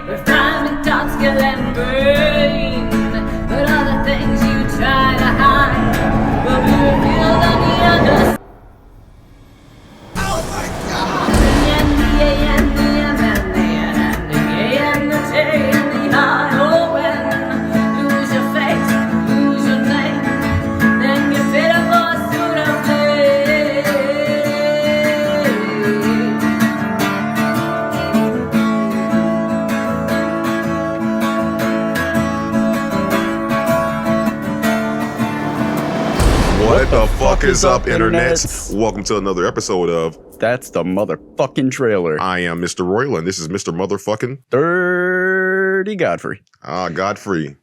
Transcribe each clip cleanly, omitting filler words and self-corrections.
refinement, dark skill and brain. But all the things you try to hide will be revealed on the other side. What the fuck is up, internets? Welcome to another episode of That's the Motherfucking Trailer. I am Mr. Royal, and this is Mr. Motherfucking Dirty Godfrey. Godfrey.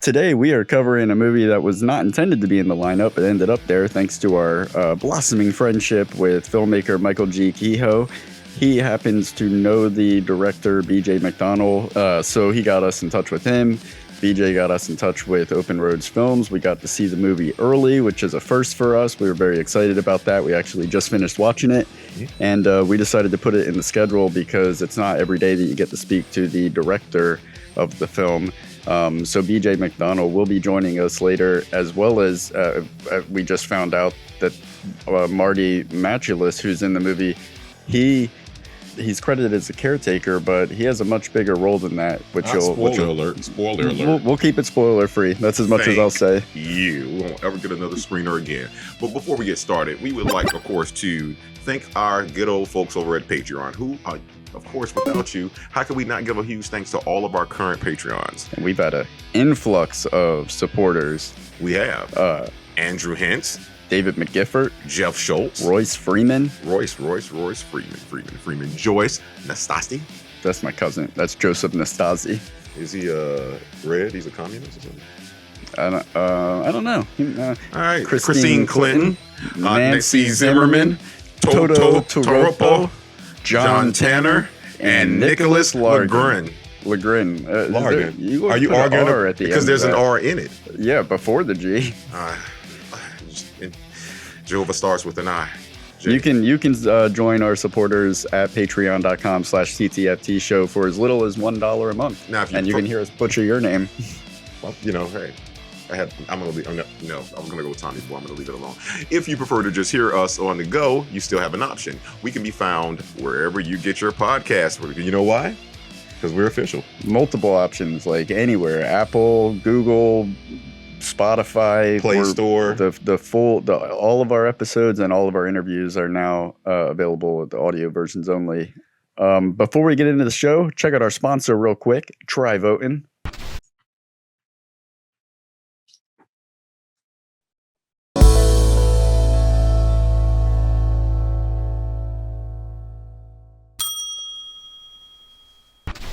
Today we are covering a movie that was not intended to be in the lineup, but ended up there thanks to our blossoming friendship with filmmaker Michael G. Kehoe. He happens to know the director BJ McDonnell, so he got us in touch with him. BJ got us in touch with Open Roads Films. We got to see the movie early, which is a first for us. We were very excited about that. We actually just finished watching it, and we decided to put it in the schedule because it's not every day that you get to speak to the director of the film. So BJ McDonnell will be joining us later, as well as we just found out that Marti, Matulis, who's in the movie, he's credited as a caretaker, but he has a much bigger role than that. Spoiler alert. We'll keep it spoiler free. That's as much as I'll say. We won't ever get another screener again. But before we get started, we would like, of course, to thank our good old folks over at Patreon, who, of course, without you, how can we not give a huge thanks to all of our current Patreons? And we've had an influx of supporters. We have Andrew Hintz, David McGiffert, Jeff Schultz, Royce Freeman, Freeman, Joyce Nastasi. That's my cousin. That's Joseph Nastasi. Is he red? He's a communist or something? I don't know. All right, Christine Clinton, Nancy Zimmerman, Toto Toropo, John Tanner, and Nicholas Lagrin. Lagrin. Are you arguing R at the because end there's of an that? R in it? Yeah, before the G. Jehovah starts with an I. You can join our supporters at patreon.com/TTFT show for as little as $1 a month. Now, and you can hear us butcher your name. Well, hey, I'm gonna go with Tommy Boy. I'm gonna leave it alone. If you prefer to just hear us on the go, you still have an option. We can be found wherever you get your podcast. You know why? Because we're official. Multiple options, like anywhere: Apple, Google, Spotify, Play Store. All of our episodes and all of our interviews are now available with the audio versions only. Before we get into the show, check out our sponsor real quick. Try voting.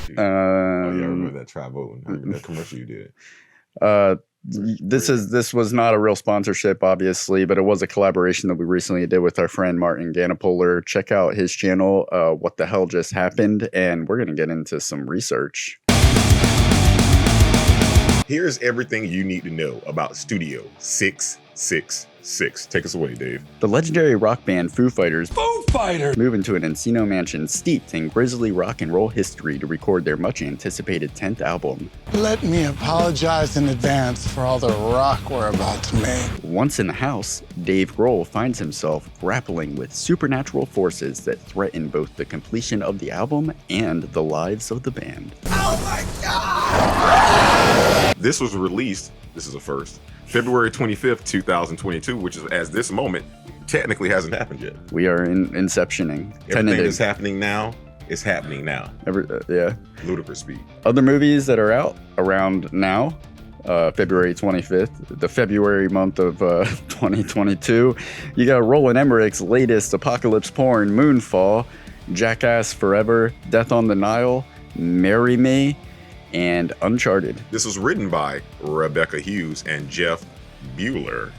Yeah, I remember that try voting. That commercial you did. This was not a real sponsorship, obviously, but it was a collaboration that we recently did with our friend Martin Gannipoler. Check out his channel, What the Hell Just Happened, and we're going to get into some research. Here's everything you need to know about Studio 666. Take us away, Dave. The legendary rock band Foo Fighters move into an Encino mansion steeped in grisly rock and roll history to record their much-anticipated 10th album. Let me apologize in advance for all the rock we're about to make. Once in the house, Dave Grohl finds himself grappling with supernatural forces that threaten both the completion of the album and the lives of the band. Oh my God! This was released, this is a first, February 25th, 2022, which is, as this moment, technically hasn't happened yet. We are in inceptioning. Everything that's happening now is happening now. Yeah. Ludicrous speed. Other movies that are out around now, February 25th, the February month of 2022. You got Roland Emmerich's latest apocalypse porn, Moonfall, Jackass Forever, Death on the Nile, Marry Me, and Uncharted. This was written by Rebecca Hughes and Jeff Bueller,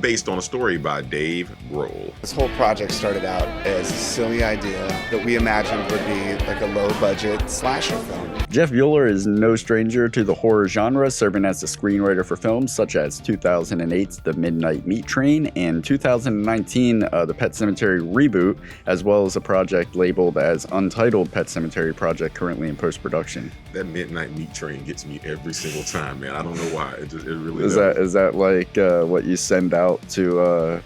based on a story by Dave Grohl. This whole project started out as a silly idea that we imagined would be like a low-budget slasher film. Jeff Bueller is no stranger to the horror genre, serving as the screenwriter for films such as 2008's The Midnight Meat Train and 2019 The Pet Sematary Reboot, as well as a project labeled as Untitled Pet Sematary Project currently in post-production. That Midnight Meat Train gets me every single time, man. I don't know why. It really Is that like what you send out to...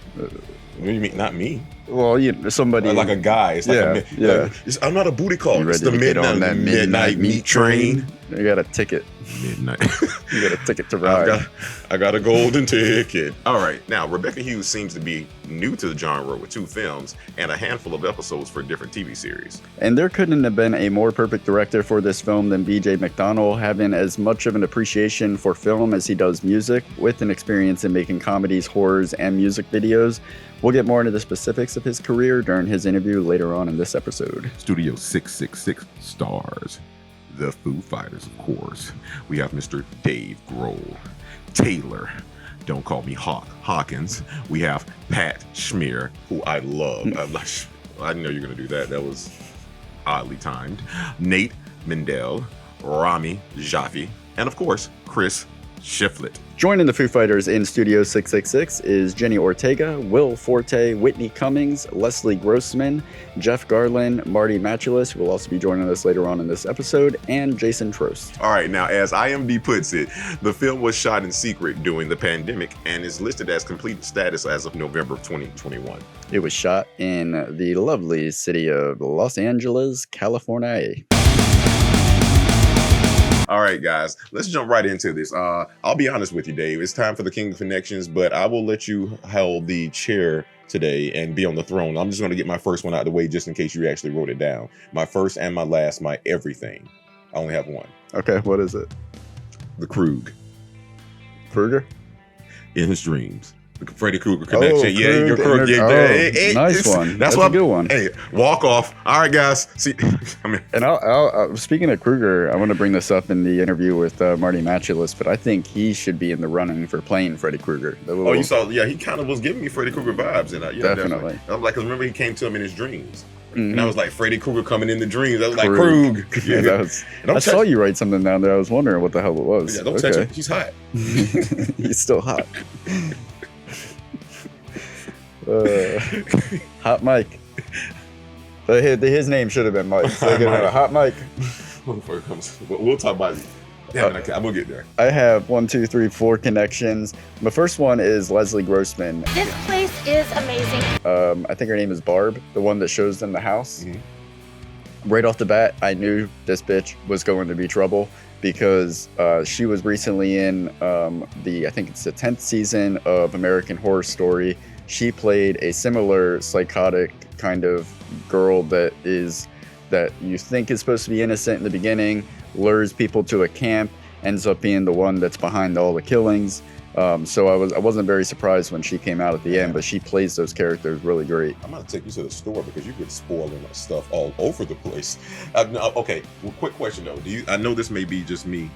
What do you mean? Not me. Well, somebody like a guy. It's like I'm not a booty call. It's the midnight meat train. You got a ticket. Midnight. You got a ticket to ride. I got a golden ticket. All right. Now, Rebecca Hughes seems to be new to the genre with 2 films and a handful of episodes for different TV series. And there couldn't have been a more perfect director for this film than BJ McDonnell, having as much of an appreciation for film as he does music, with an experience in making comedies, horrors, and music videos. We'll get more into the specifics of his career during his interview later on in this episode. Studio 666 stars the Foo Fighters, of course. We have Mr. Dave Grohl, Taylor, don't call me Hawkins. We have Pat Schmear, who I love. I didn't know you were going to do that. That was oddly timed. Nate Mendel, Rami Jaffe, and of course, Chris Shiflett. Joining the Foo Fighters in Studio 666 is Jenny Ortega, Will Forte, Whitney Cummings, Leslie Grossman, Jeff Garland, Marti Matulis, who will also be joining us later on in this episode, and Jason Trost. All right, now as IMDb puts it, the film was shot in secret during the pandemic and is listed as complete status as of November of 2021. It was shot in the lovely city of Los Angeles, California. All right, guys, let's jump right into this. I'll be honest with you, Dave. It's time for the King of Connections, but I will let you hold the chair today and be on the throne. I'm just going to get my first one out of the way just in case you actually wrote it down. My first and my last, my everything. I only have one. Okay, what is it? The Krug. Kruger? In his dreams. The Freddy Krueger connection. Krug, Krug. Nice one. That's a good one. Hey, walk off. All right, guys. See, And I'll speaking of Kruger, I want to bring this up in the interview with Marti Matulis, but I think he should be in the running for playing Freddy Krueger. You saw? Yeah, he kind of was giving me Freddy Krueger vibes, and definitely. I was like, cause remember he came to him in his dreams. Mm-hmm. And I was like, Freddy Krueger coming in the dreams. I was like, Krug. Yeah, I saw you write something down there. I was wondering what the hell it was. Yeah, don't touch him. He's hot. He's still hot. Hot Mike. His name should have been Mike. Hot Mike. We'll talk about it. Damn it, I'm gonna get there. I have 1, 2, 3, 4 connections. My first one is Leslie Grossman. This place is amazing. I think her name is Barb, the one that shows them the house. Mm-hmm. Right off the bat, I knew this bitch was going to be trouble because she was recently in I think it's the 10th season of American Horror Story. She played a similar psychotic kind of girl that you think is supposed to be innocent in the beginning, lures people to a camp, ends up being the one that's behind all the killings. So I wasn't very surprised when she came out at the end, but she plays those characters really great. I'm gonna take you to the store because you could spoiling stuff all over the place. Okay, well, quick question though. I know this may be just me.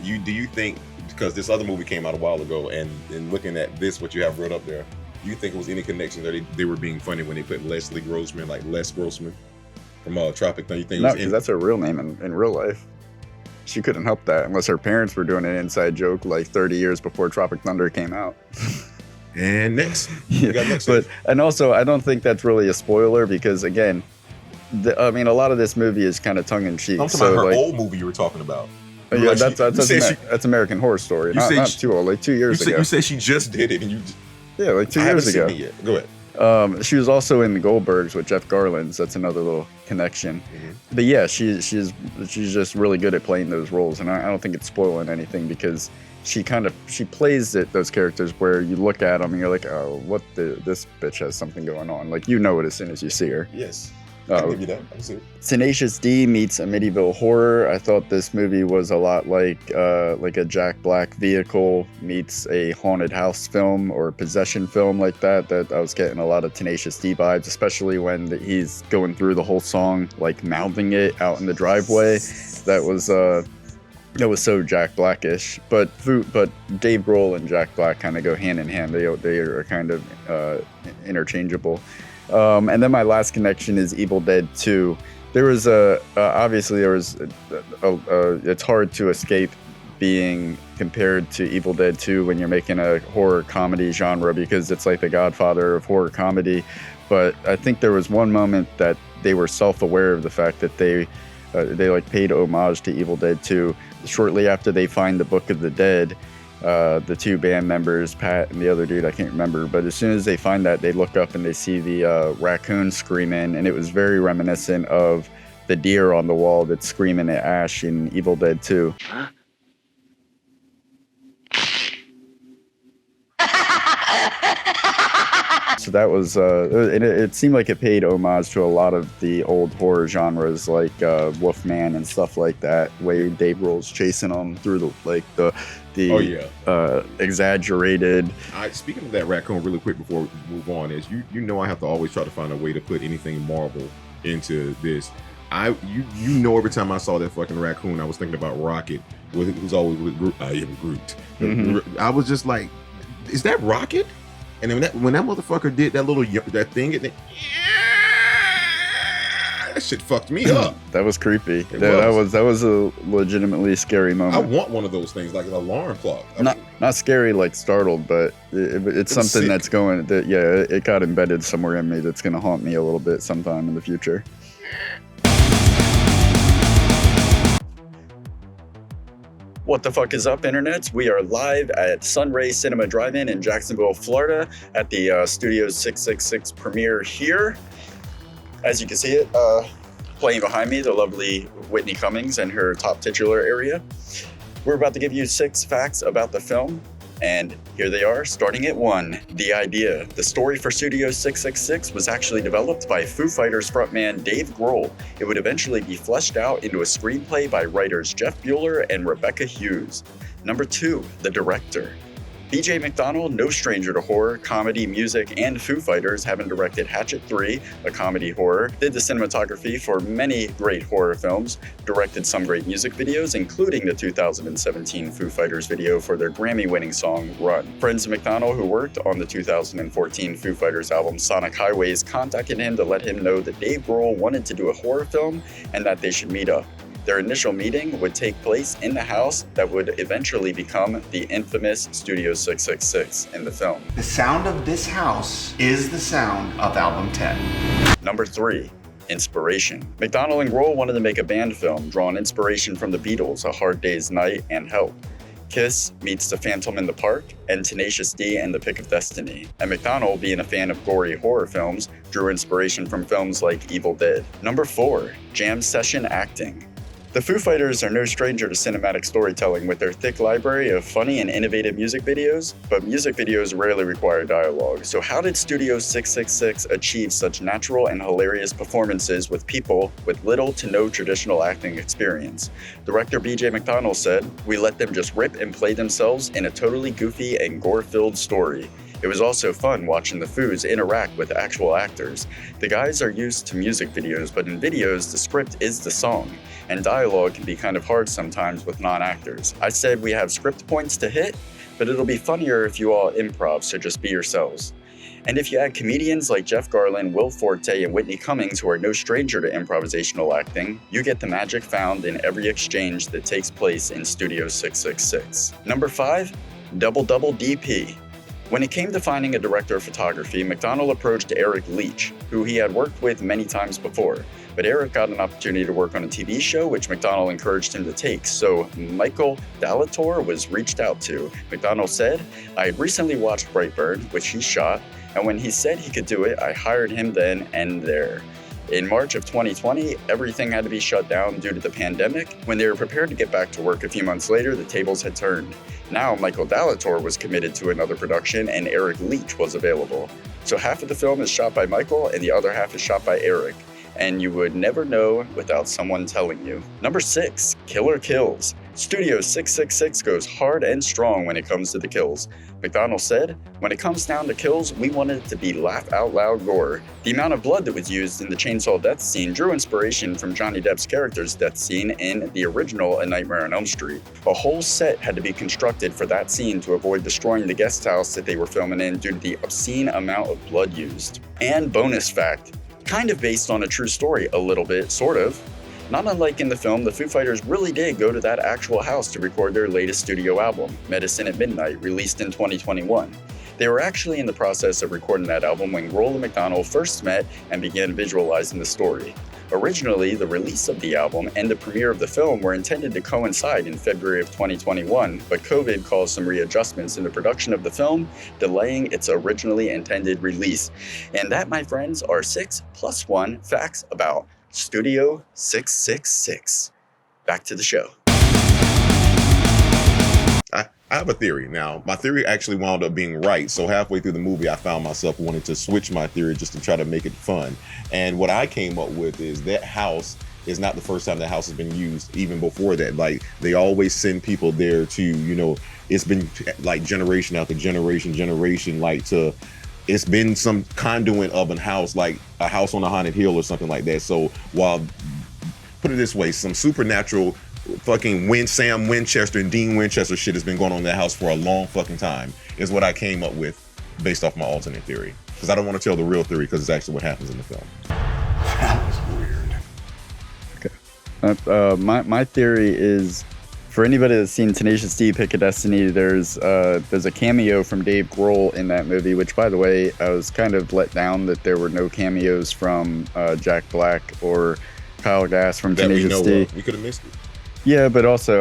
Do you think, because this other movie came out a while ago, and looking at this, what you have wrote up there, do you think it was any connection that they were being funny when they put Leslie Grossman, like Les Grossman from Tropic Thunder? You think no, because that's her real name in real life. She couldn't help that unless her parents were doing an inside joke like 30 years before Tropic Thunder came out. And next, and also I don't think that's really a spoiler because again, a lot of this movie is kind of tongue in cheek. I'm talking about her old movie you were talking about. Yeah, that's American Horror Story. Not too old, like 2 years ago. You said she just did it, and you. Yeah, like 2 years ago. Seen it yet. Go ahead. She was also in the Goldbergs with Jeff Garland, so that's another little connection. Mm-hmm. But yeah, she's just really good at playing those roles, and I don't think it's spoiling anything because she plays those characters where you look at them and you're like, oh, this bitch has something going on. Like you know it as soon as you see her. Yes. I'll give you that. I see it. Tenacious D meets Amityville Horror. I thought this movie was a lot like a Jack Black Vehicle meets a haunted house film or a possession film like that. That I was getting a lot of Tenacious D vibes, especially when he's going through the whole song like mouthing it out in the driveway. That was so Jack Blackish. But Dave Grohl and Jack Black kind of go hand in hand. They are kind of interchangeable. And then my last connection is Evil Dead 2. There was obviously there was it's hard to escape being compared to Evil Dead 2 when you're making a horror comedy genre, because it's like the godfather of horror comedy. But I think there was one moment that they were self-aware of the fact that they like paid homage to Evil Dead 2. Shortly after they find the Book of the Dead, the two band members, Pat and the other dude, I can't remember, but as soon as they find that, they look up and they see the raccoon screaming, and it was very reminiscent of the deer on the wall that's screaming at Ash in Evil Dead 2. Huh? So that was, it seemed like it paid homage to a lot of the old horror genres, like Wolfman and stuff like that, where Dave Grohl's chasing them through the exaggerated. Speaking of that raccoon, really quick before we move on, is you know I have to always try to find a way to put anything Marvel into this. You know, every time I saw that fucking raccoon, I was thinking about Rocket, who's always with Groot. I am Groot. Mm-hmm. I was just like, is that Rocket? And then when that motherfucker did that thing, that shit fucked me up. That was creepy. That was a legitimately scary moment. I want one of those things, like an alarm clock. Not scary, like startled, but it's something sick. That's going. It got embedded somewhere in me that's going to haunt me a little bit sometime in the future. What the fuck is up, internets? We are live at Sunray Cinema Drive-In in Jacksonville, Florida at the Studio 666 premiere here. As you can see it, playing behind me, the lovely Whitney Cummings and her top titular area. We're about to give you 6 facts about the film, and here they are, starting at 1. The idea. The story for Studio 666 was actually developed by Foo Fighters frontman Dave Grohl. It would eventually be fleshed out into a screenplay by writers Jeff Bueller and Rebecca Hughes. Number 2. The director. BJ McDonnell, no stranger to horror, comedy, music, and Foo Fighters, having directed Hatchet 3, a comedy horror, did the cinematography for many great horror films, directed some great music videos, including the 2017 Foo Fighters video for their Grammy-winning song, Run. Friends of McDonnell who worked on the 2014 Foo Fighters album Sonic Highways contacted him to let him know that Dave Grohl wanted to do a horror film and that they should meet up. Their initial meeting would take place in the house that would eventually become the infamous Studio 666 in the film. The sound of this house is the sound of album 10. Number 3. Inspiration. McDonnell and Grohl wanted to make a band film, drawing inspiration from the Beatles, A Hard Day's Night, and Help. Kiss meets The Phantom in the Park, and Tenacious D and The Pick of Destiny. And McDonnell, being a fan of gory horror films, drew inspiration from films like Evil Dead. Number 4. Jam session acting. The Foo Fighters are no stranger to cinematic storytelling with their thick library of funny and innovative music videos, but music videos rarely require dialogue. So how did Studio 666 achieve such natural and hilarious performances with people with little to no traditional acting experience? Director BJ McDonnell said, "We let them just rip and play themselves in a totally goofy and gore-filled story. It was also fun watching the Foos interact with actual actors. The guys are used to music videos, but in videos, the script is the song, and dialogue can be kind of hard sometimes with non-actors. I said we have script points to hit, but it'll be funnier if you all improv, so just be yourselves. And if you add comedians like Jeff Garlin, Will Forte, and Whitney Cummings, who are no stranger to improvisational acting, you get the magic found in every exchange that takes place in Studio 666. Number 5, Double DP. When it came to finding a director of photography, McDonnell approached Eric Leach, who he had worked with many times before. But Eric got an opportunity to work on a TV show, which McDonnell encouraged him to take, so Michael Dalator was reached out to. McDonnell said, "I had recently watched Brightburn, which he shot, and when he said he could do it, I hired him then and there." In March of 2020, everything had to be shut down due to the pandemic. When they were prepared to get back to work a few months later, the tables had turned. Now Michael Dalator was committed to another production and Eric Leach was available. So half of the film is shot by Michael and the other half is shot by Eric. And you would never know without someone telling you. Number 6, killer kills. Studio 666 goes hard and strong when it comes to the kills. McDonnell said, "When it comes down to kills, we wanted it to be laugh-out-loud gore. The amount of blood that was used in the chainsaw death scene drew inspiration from Johnny Depp's character's death scene in the original A Nightmare on Elm Street. A whole set had to be constructed for that scene to avoid destroying the guest house that they were filming in due to the obscene amount of blood used." And bonus fact, kind of based on a true story, a little bit, sort of. Not unlike in the film, the Foo Fighters really did go to that actual house to record their latest studio album, Medicine at Midnight, released in 2021. They were actually in the process of recording that album when Grohl and McDonnell first met and began visualizing the story. Originally, the release of the album and the premiere of the film were intended to coincide in February of 2021, but COVID caused some readjustments in the production of the film, delaying its originally intended release. And that, my friends, are 6 + 1 facts about Studio 666. Back to the show. I have a theory. Now, my theory actually wound up being right. So halfway through the movie, I found myself wanting to switch my theory just to try to make it fun. And what I came up with is that house is not the first time that house has been used. Even before that, like they always send people there to, you know, it's been like generation after generation, like to, it's been some conduit of a house, like a house on a haunted hill or something like that. So while, put it this way, some supernatural fucking Sam Winchester and Dean Winchester shit has been going on in that house for a long fucking time, is what I came up with based off my alternate theory. Because I don't want to tell the real theory because it's actually what happens in the film. That was weird. Okay. My theory is, for anybody that's seen Tenacious D, Pick a Destiny, there's a cameo from Dave Grohl in that movie, which, by the way, I was kind of let down that there were no cameos from Jack Black or Kyle Gass from Tenacious D. We could have missed it. Yeah, but also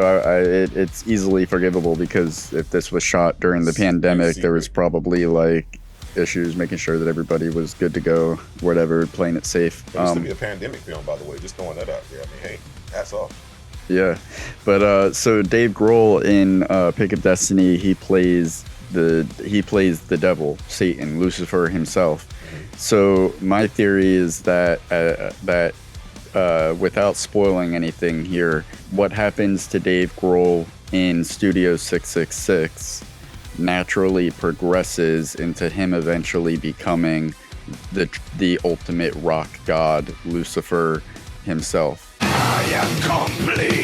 it's easily forgivable because if this was shot during the pandemic, there was probably like issues making sure that everybody was good to go, whatever, playing it safe. It used to be a pandemic film, by the way, just throwing that out there. I mean, hey, hats off. Yeah, but so Dave Grohl in Pick of Destiny, he plays the devil, Satan, Lucifer himself. Mm-hmm. So my theory is that without spoiling anything here, what happens to Dave Grohl in Studio 666 naturally progresses into him eventually becoming the ultimate rock god, Lucifer himself. I am complete.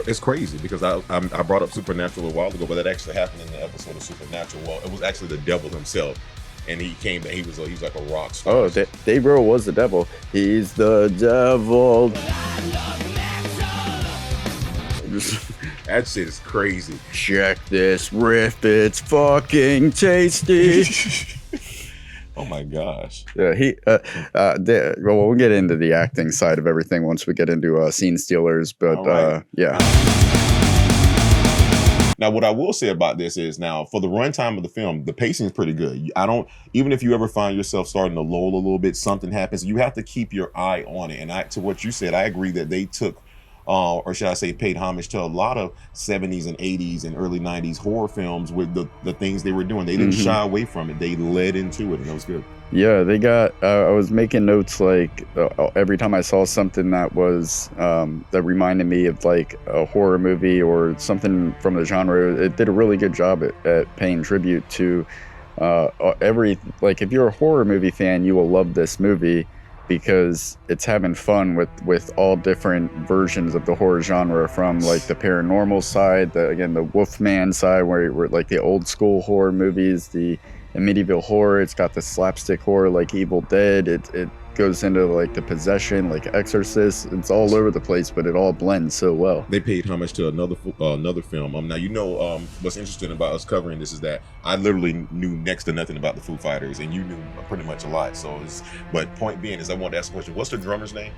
It's crazy because I brought up Supernatural a while ago, but that actually happened in the episode of Supernatural. Well, it was actually the devil himself. And he came, he was like a rock star. Oh, Dave Grohl was the devil. He's the devil. That shit is crazy. Check this riff, it's fucking tasty. Oh my gosh. Yeah, we'll get into the acting side of everything once we get into scene stealers, but right. Yeah. Now, what I will say about this is now for the runtime of the film, the pacing is pretty good. Even if you ever find yourself starting to lull a little bit, something happens, you have to keep your eye on it. And to what you said, I agree that they took, or should I say paid homage to a lot of 70s and 80s and early 90s horror films with the things they were doing. They didn't shy away from it. They led into it, and it was good. Yeah, they got, I was making notes like every time I saw something that was, that reminded me of like a horror movie or something from the genre, it did a really good job at paying tribute to if you're a horror movie fan, you will love this movie because it's having fun with all different versions of the horror genre, from like the paranormal side, the Wolfman side, where like the old school horror movies, the medieval horror. It's got the slapstick horror like Evil Dead. It goes into like the possession, like Exorcist. It's all over the place, but it all blends so well. They paid homage to another film. Now what's interesting about us covering this is that I literally knew next to nothing about the Foo Fighters, and you knew pretty much a lot. But point being is, I want to ask a question. What's the drummer's name?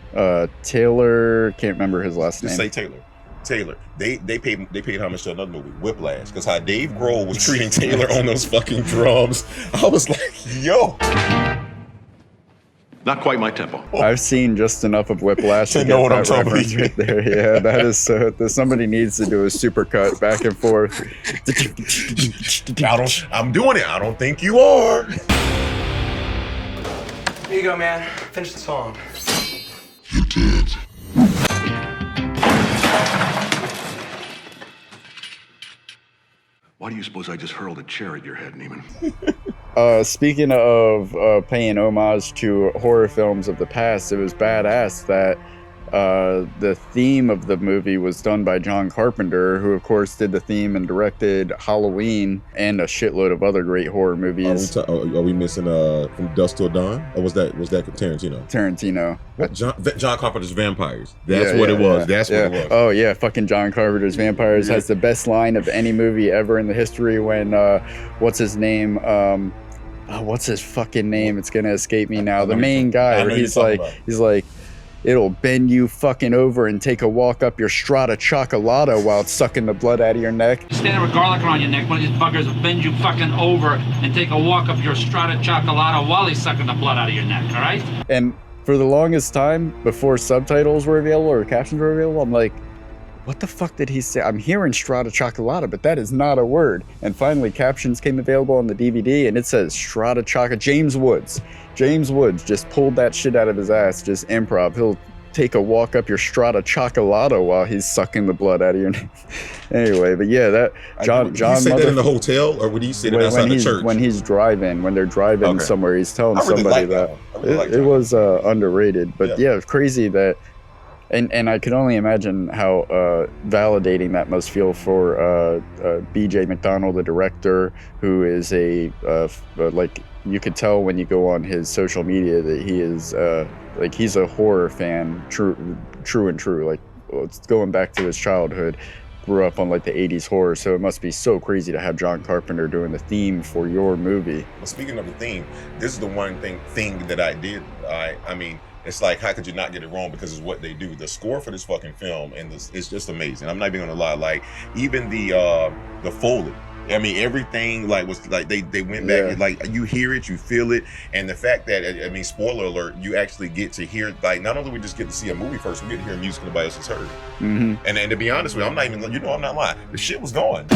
Taylor. Can't remember his last name. Just say Taylor. They paid homage to another movie, Whiplash, because how Dave Grohl was treating Taylor on those fucking drums. I was like, yo. Not quite my tempo. I've seen just enough of Whiplash to know what I'm talking about. Right there. Yeah, that is so. Somebody needs to do a supercut back and forth. I'm doing it. I don't think you are. Here you go, man. Finish the song. You did. Why do you suppose I just hurled a chair at your head, Neiman? Speaking of paying homage to horror films of the past, it was badass that the theme of the movie was done by John Carpenter, who of course did the theme and directed Halloween and a shitload of other great horror movies. Are we missing From Dusk Till Dawn? Or was that Tarantino? Tarantino. What, John Carpenter's Vampires. That's what it was. That's what it was. Oh yeah, fucking John Carpenter's Vampires has the best line of any movie ever in the history when what's his name? What's his fucking name? It's gonna escape me now. The main guy, where he's like, it'll bend you fucking over and take a walk up your strata chocolata while it's sucking the blood out of your neck. Stand there with garlic around your neck. One of these buggers will bend you fucking over and take a walk up your strata chocolata while he's sucking the blood out of your neck, all right? And for the longest time, before subtitles were available or captions were available, I'm like, what the fuck did he say? I'm hearing strata chocolata, but that is not a word. And finally, captions came available on the DVD, and it says strata chocolate. James Woods just pulled that shit out of his ass, just improv. He'll take a walk up your strata chocolata while he's sucking the blood out of your neck. Anyway, but yeah, that John. Did you say that in the hotel, or would you say that outside the church? When he's driving, when they're driving somewhere, he's telling somebody that. It was underrated, but yeah, it's crazy that. And I could only imagine how validating that must feel for B.J. McDonnell, the director, who is like, you could tell when you go on his social media that he is like, he's a horror fan, true and true. Like, it's going back to his childhood, grew up on like the 80s horror, so it must be so crazy to have John Carpenter doing the theme for your movie. Well, speaking of the theme, this is the one thing that I did. I mean, it's like, how could you not get it wrong? Because it's what they do. The score for this fucking film and it's just amazing. I'm not even gonna lie. Like, even the Foley. I mean, everything like was like they went back and, like, you hear it, you feel it, and the fact that, I mean, spoiler alert, you actually get to hear, like, not only we just get to see a movie first, we get to hear music nobody else has heard. Mm-hmm. And to be honest with you, I'm not even, I'm not lying. The shit was going.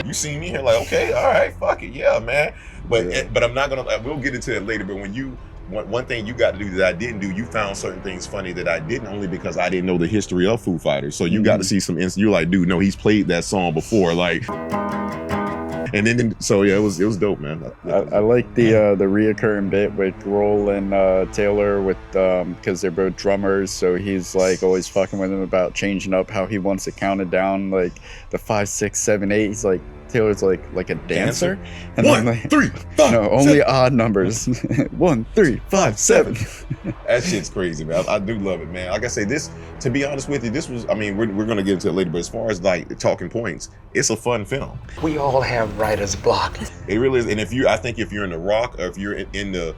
You see me here like, okay, all right, fuck it, yeah, man. But I'm not gonna. We'll get into it later. But one thing you got to do that I didn't do, you found certain things funny that I didn't, only because I didn't know the history of Foo Fighters. So you got to see some. You're like, dude, no, he's played that song before, like. And then, so yeah, it was dope, man. I like the reoccurring bit with Grohl and Taylor with because they're both drummers, so he's like always fucking with him about changing up how he wants it counted down, like the 5, 6, 7, 8. He's like, Taylor's like a dancer. And 1, 3, 5. No, only odd numbers. 1, 3, 5, 7. That shit's crazy, man. I do love it, man. Like I say, this, to be honest with you, this was, I mean, we're gonna get into it later, but as far as like the talking points, it's a fun film. We all have writer's block. It really is. And I think if you're in the rock, or if you're in the,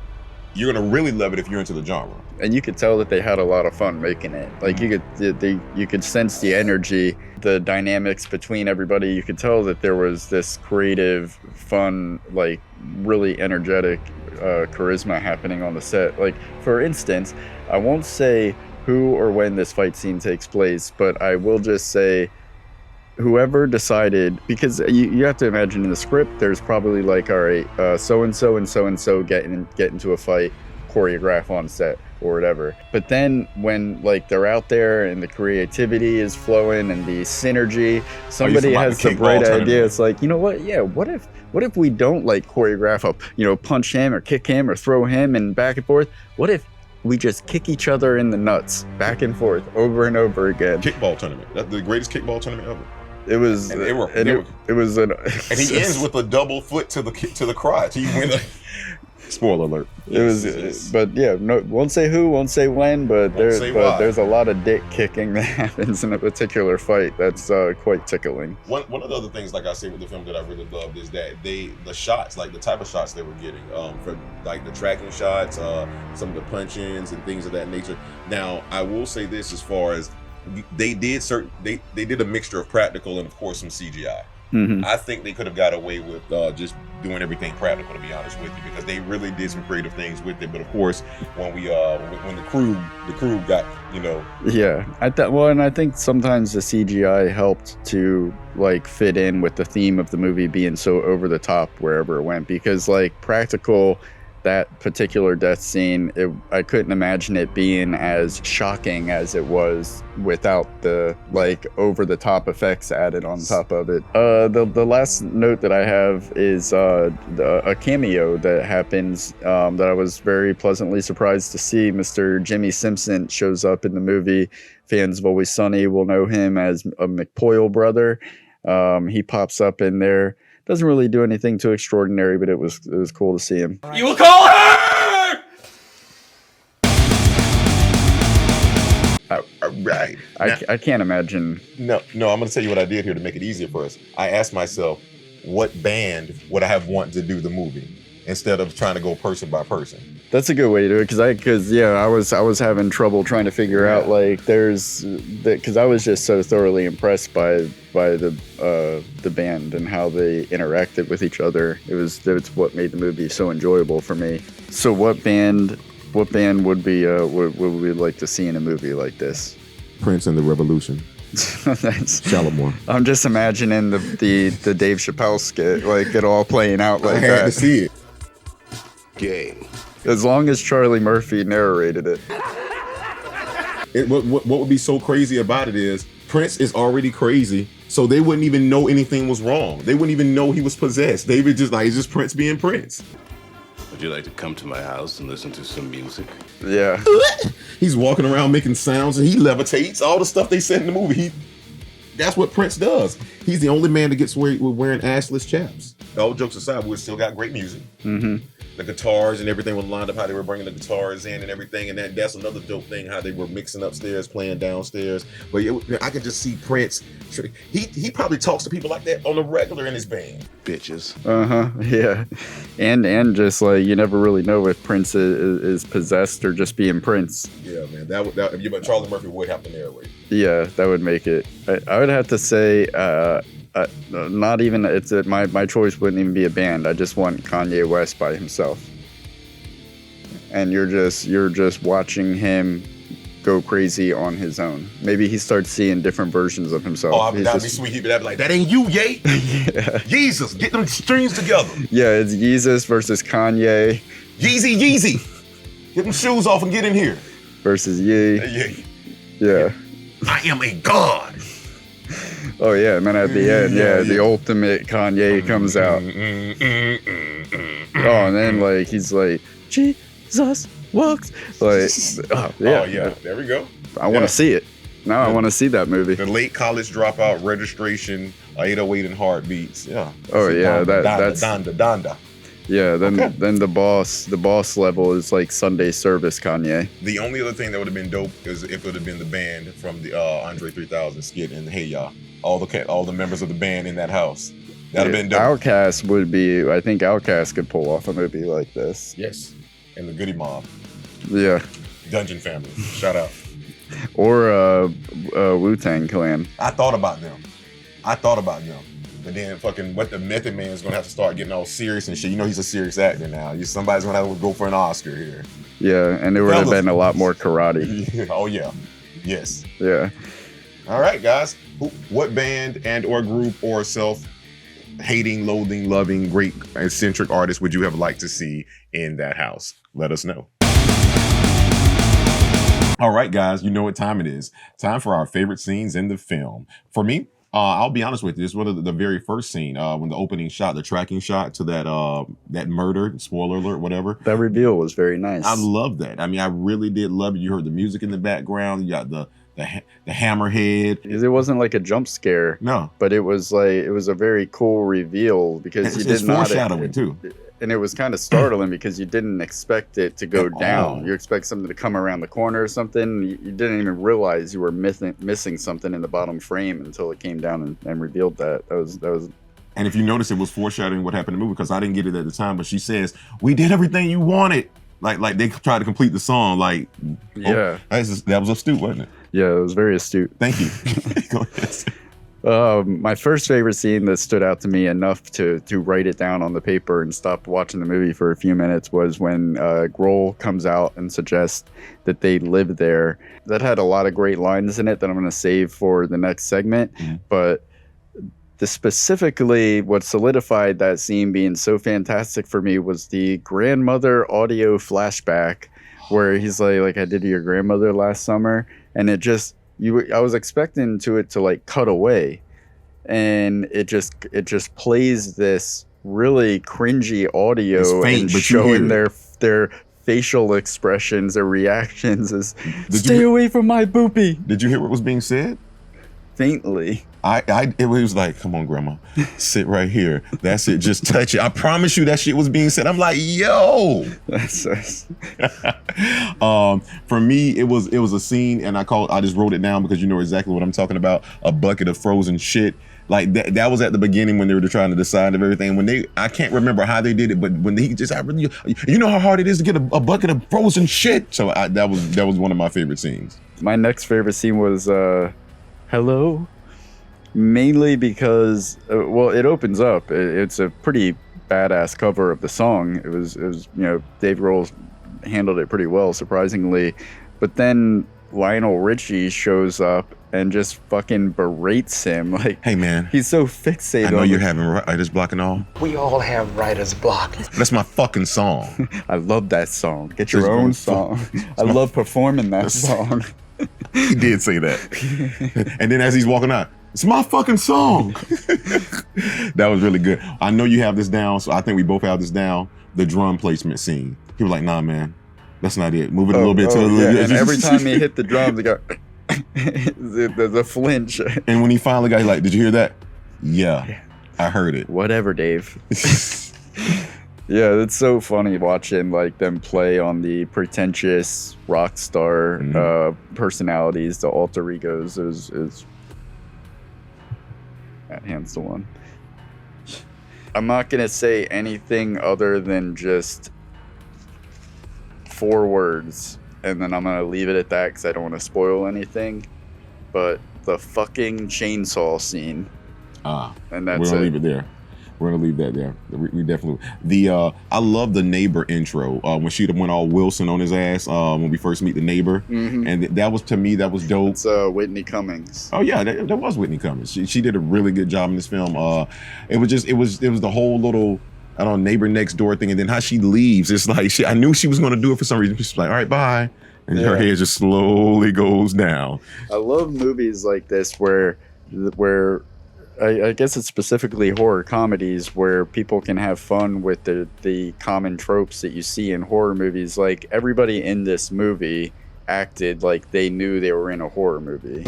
you're gonna really love it if you're into the genre. And you could tell that they had a lot of fun making it. Like, you could sense the energy, the dynamics between everybody. You could tell that there was this creative, fun, like really energetic charisma happening on the set. Like, for instance, I won't say who or when this fight scene takes place, but I will just say whoever decided, because you have to imagine in the script, there's probably like, all right, so-and-so and so-and-so get into a fight, choreograph on set or whatever. But then when like they're out there and the creativity is flowing and the synergy, somebody has the bright idea. It's like, you know what? Yeah, what if we don't like choreograph up, punch him or kick him or throw him and back and forth? What if we just kick each other in the nuts back and forth over and over again? Kickball tournament. That's the greatest kickball tournament ever. It was, and it was an, and he ends with a double foot to the crotch. He went. Spoiler alert. But yeah, no, won't say who, won't say when, but there's a lot of dick kicking that happens in a particular fight. That's quite tickling. One of the other things, like I say with the film, that I really loved is that the shots, like the type of shots they were getting, for like the tracking shots, some of the punch-ins and things of that nature. Now, I will say this, as far as they did a mixture of practical and of course some CGI. Mm-hmm. I think they could have got away with just doing everything practical, to be honest with you, because they really did some creative things with it. But of course, when the crew got, Yeah, and I think sometimes the CGI helped to like fit in with the theme of the movie being so over the top wherever it went, because like practical that particular death scene, I couldn't imagine it being as shocking as it was without the like over the top effects added on top of it. The last note that I have is a cameo that happens that I was very pleasantly surprised to see. Mr. Jimmy Simpson shows up in the movie. Fans of Always Sunny will know him as a McPoyle brother. He pops up in there. Doesn't really do anything too extraordinary, but it was cool to see him. You will call her! Right. I can't imagine. No, I'm going to tell you what I did here to make it easier for us. I asked myself, what band would I have wanted to do the movie instead of trying to go person by person? That's a good way to do it I was having trouble trying to figure out like because I was just so thoroughly impressed by the band and how they interacted with each other. It's what made the movie so enjoyable for me. So what band would we like to see in a movie like this? Prince and the Revolution. Shalimar. I'm just imagining the Dave Chappelle skit, like it all playing out like that. I had to see it. Gay. As long as Charlie Murphy narrated it. What would be so crazy about it is Prince is already crazy, so they wouldn't even know anything was wrong. They wouldn't even know he was possessed. They would just like, it's just Prince being Prince. Would you like to come to my house and listen to some music? Yeah. He's walking around making sounds and he levitates. All the stuff they said in the movie, that's what Prince does. He's the only man that gets wearing assless chaps. All jokes aside, we still got great music. Mm-hmm. The guitars and everything was lined up, how they were bringing the guitars in and everything, and that's another dope thing, how they were mixing upstairs, playing downstairs. But I could just see Prince. He probably talks to people like that on the regular in his band. Bitches. Yeah, and just like you never really know if Prince is possessed or just being Prince. Yeah, man. But Charlie Murphy would have to narrate. Yeah, that would make it. I would have to say. Not even my choice wouldn't even be a band. I just want Kanye West by himself, and you're just watching him go crazy on his own. Maybe he starts seeing different versions of himself. Oh, that'd be sweet. He'd be like, "That ain't you, Ye." Yeah. Jesus, get them strings together. Yeah, it's Yeezus versus Kanye. Yeezy, get them shoes off and get in here. Versus Ye. Yeah. I am a god. Oh yeah, and then at the end, the ultimate Kanye comes out. Oh, and then like he's like, Jesus walks. Like, oh yeah. There we go. I want to see it. Now I want to see that movie. The late college dropout, registration, 808 and heartbeats. Yeah. Oh yeah, that's Donda. Yeah, then the boss level is like Sunday service Kanye. The only other thing that would have been dope is if it would have been the band from the Andre 3000 skit and Hey Ya. All the members of the band in that house. That'd have been dope. Outkast would be. I think Outkast could pull off a movie like this. Yes, and the Goody Mob. Yeah. Dungeon Family. Shout out. Or Wu-Tang Clan. I thought about them. But then fucking what the Method Man is gonna have to start getting all serious and shit. You know he's a serious actor now. Somebody's gonna have to go for an Oscar here. Yeah, and there would have been a lot more karate. Oh yeah. Yes. Yeah. All right, guys. What band and or group or self-hating, loathing, loving, great eccentric artist would you have liked to see in that house? Let us know. All right, guys, you know what time it is. Time for our favorite scenes in the film. For me, I'll be honest with you. This is one of the very first scene when the opening shot, the tracking shot to that murder, spoiler alert, whatever. That reveal was very nice. I love that. I mean, I really did love it. You heard the music in the background. You got the hammerhead. It wasn't like a jump scare. No. But it was a very cool reveal because you did not foreshadowing too. And it was kind of startling because you didn't expect it to go down. You expect something to come around the corner or something. You didn't even realize you were missing something in the bottom frame until it came down and revealed that. That was. And if you notice, it was foreshadowing what happened in the movie because I didn't get it at the time. But she says, "We did everything you wanted." Like they tried to complete the song. Like, yeah, that was astute, wasn't it? Yeah, it was very astute. Thank you. Go ahead. My first favorite scene that stood out to me enough to write it down on the paper and stop watching the movie for a few minutes was when Grohl comes out and suggests that they live there. That had a lot of great lines in it that I'm going to save for the next segment. Mm-hmm. But specifically what solidified that scene being so fantastic for me was the grandmother audio flashback where he's like I did to your grandmother last summer, and it just I was expecting it to like cut away, and it just plays this really cringy audio faint, and but showing their facial expressions or reactions as stay away from my boopy. Did you hear what was being said? Faintly. It was like, come on, grandma, sit right here. That's it. Just touch it. I promise you that shit was being said. I'm like, yo. For me, it was a scene, and I just wrote it down because you know exactly what I'm talking about. A bucket of frozen shit. Like that was at the beginning when they were trying to decide of everything. I can't remember how they did it, but when you know how hard it is to get a bucket of frozen shit. So that was one of my favorite scenes. My next favorite scene was Hello. Mainly because, it opens up. It's a pretty badass cover of the song. It was Dave Grohl handled it pretty well, surprisingly. But then Lionel Richie shows up and just fucking berates him. Like, hey man, he's so fixated. I know you're having writer's block and all. We all have writer's block. That's my fucking song. I love that song. Get your own song. I love performing that song. He did say that. And then as he's walking out, it's my fucking song. That was really good. I know you have this down, so I think we both have this down. The drum placement scene. He was like, nah, man, that's not it. Move it a little bit. And every time he hit the drums, he got the flinch. And when he finally got, he's like, did you hear that? Yeah, I heard it. Whatever, Dave. Yeah, it's so funny watching like them play on the pretentious rock star personalities, the alter egos. Is that hand's the one. I'm not gonna say anything other than just 4 words, and then I'm gonna leave it at that because I don't want to spoil anything. But the fucking chainsaw scene. And that's we're gonna leave it there. We're gonna leave that there. We definitely. I love the neighbor intro when she went all Wilson on his ass when we first meet the neighbor, and that was, to me, that was dope. It's Whitney Cummings. Oh yeah, that was Whitney Cummings. She did a really good job in this film. It was the whole little, I don't know, neighbor next door thing, and then how she leaves. It's like I knew she was gonna do it for some reason. She's like, all right, bye, and her head just slowly goes down. I love movies like this where I guess it's specifically horror comedies where people can have fun with the common tropes that you see in horror movies. Like everybody in this movie acted like they knew they were in a horror movie.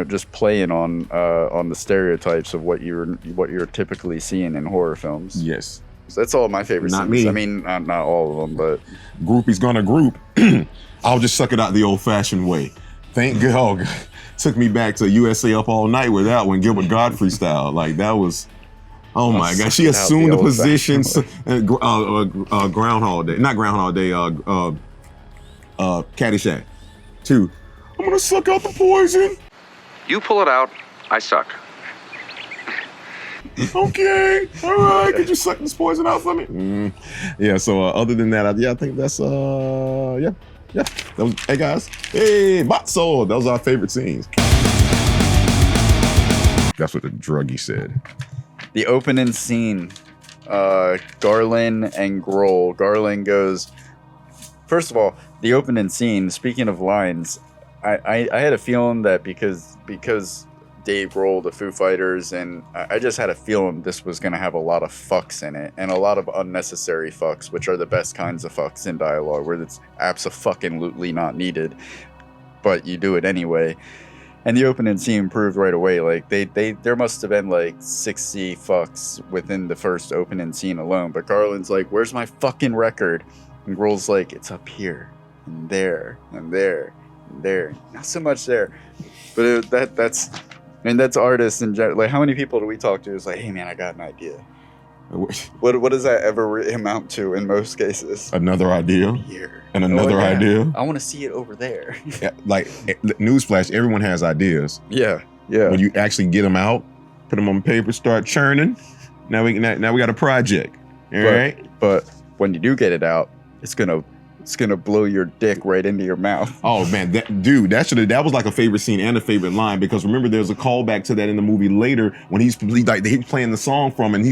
Just playing on the stereotypes of what you're typically seeing in horror films. Yes. So that's all my favorite scenes. Me. I mean, not all of them, but Groupie's gonna group. I'll just suck it out the old-fashioned way. Thank God. Took me back to USA Up All Night with that one, Gilbert Godfrey style. Like that was, oh my God. She assumed the position. Groundhog Day, not Groundhog Day. Caddyshack. 2. I'm gonna suck out the poison. You pull it out, I suck. Okay, all right. Could you suck this poison out for me? Yeah. So other than that, I think that's yeah. That was, hey guys, hey, Matzo. Those are our favorite scenes. That's what the druggie said. The opening scene, Garland and Grohl. Garland goes, first of all, the opening scene, speaking of lines, I had a feeling that because Dave Grohl, the Foo Fighters, and I just had a feeling this was going to have a lot of fucks in it, and a lot of unnecessary fucks, which are the best kinds of fucks in dialogue, where it's abso-fucking-lutely not needed, but you do it anyway. And the opening scene proved right away, like, there must have been, like, 60 fucks within the first opening scene alone, but Garland's like, where's my fucking record? And Grohl's like, it's up here, and there, and there, and there. Not so much there, but that's... And that's artists in general. Like, how many people do we talk to who's like, hey, man, I got an idea? What does that ever amount to in most cases? Another idea. Here. And another idea. I want to see it over there. Yeah, like, newsflash, everyone has ideas. Yeah. When you actually get them out, put them on paper, start churning, now we got a project. All right? But when you do get it out, it's going to it's gonna blow your dick right into your mouth. Oh man, that was like a favorite scene and a favorite line, because remember there's a callback to that in the movie later when he's playing the song from, and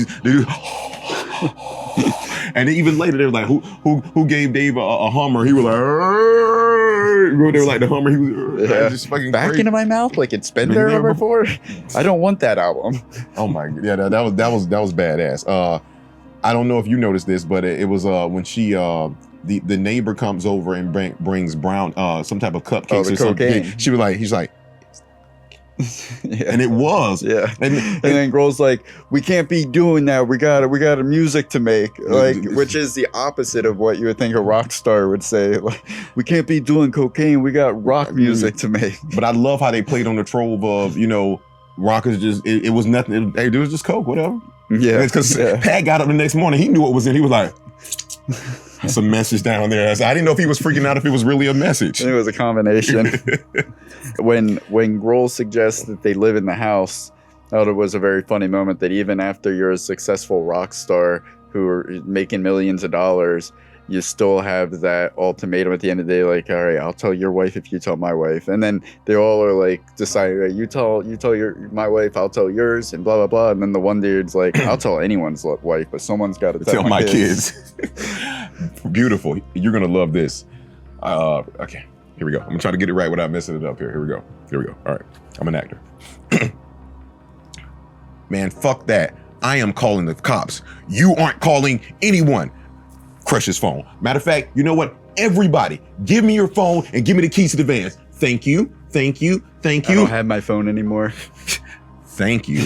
and even later they were like, who gave Dave a Hummer? He was like, they were like the Hummer. He was just fucking back crazy. into my mouth like it's been there before. I don't want that album. Oh my, yeah, that was badass. I don't know if you noticed this, but it was when she the neighbor comes over and brings brown some type of cupcakes or cocaine. something. He's like. Yeah. And it was, and then Grohl's like, we can't be doing that. We got a music to make, like, which is the opposite of what you would think a rock star would say. Like, we can't be doing cocaine. We got rock music to make. But I love how they played on the trove of, rock is just it was nothing. It was just coke, whatever. Yeah, because Pat got up the next morning. He knew what was in. He was like, "That's a message down there." I didn't know if he was freaking out if it was really a message. I think it was a combination. When Grohl suggests that they live in the house, I thought it was a very funny moment that even after you're a successful rock star who are making millions of dollars, you still have that ultimatum at the end of the day, like, all right, I'll tell your wife if you tell my wife. And then they all are like deciding, right, you tell my wife, I'll tell yours, and blah, blah, blah. And then the one dude's like, I'll tell anyone's wife, but someone's got to tell my kids. Beautiful. You're going to love this. Okay, here we go. I'm going to try to get it right without messing it up here. Here we go. All right, I'm an actor. Man, fuck that. I am calling the cops. You aren't calling anyone. Crush his phone. Matter of fact, you know what? Everybody, give me your phone and give me the keys to the vans. Thank you. I don't have my phone anymore. Thank you.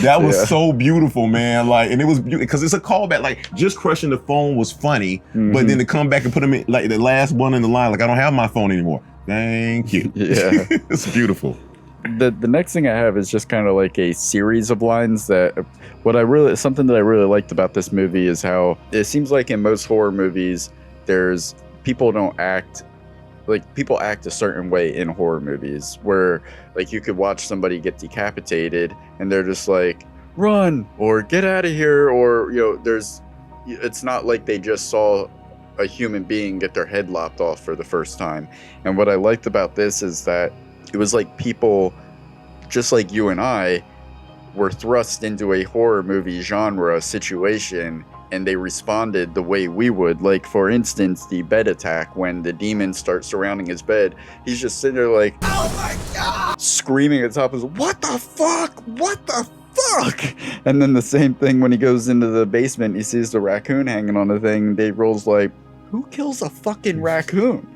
That was so beautiful, man. Like, and it was because it's a callback. Like, just crushing the phone was funny, but then to come back and put him in like the last one in the line, like, I don't have my phone anymore. Thank you. Yeah, it's beautiful. The next thing I have is just kind of like a series of lines that something that I really liked about this movie is how it seems like in most horror movies, people act a certain way in horror movies where like you could watch somebody get decapitated and they're just like, run or get out of here, or it's not like they just saw a human being get their head lopped off for the first time. And what I liked about this is that it was like people, just like you and I, were thrust into a horror movie genre situation, and they responded the way we would. Like, for instance, the bed attack, when the demons start surrounding his bed, he's just sitting there like, oh my God, screaming at the top of his, what the fuck? And then the same thing when he goes into the basement, he sees the raccoon hanging on the thing, Dave Grohl's like, who kills a fucking raccoon?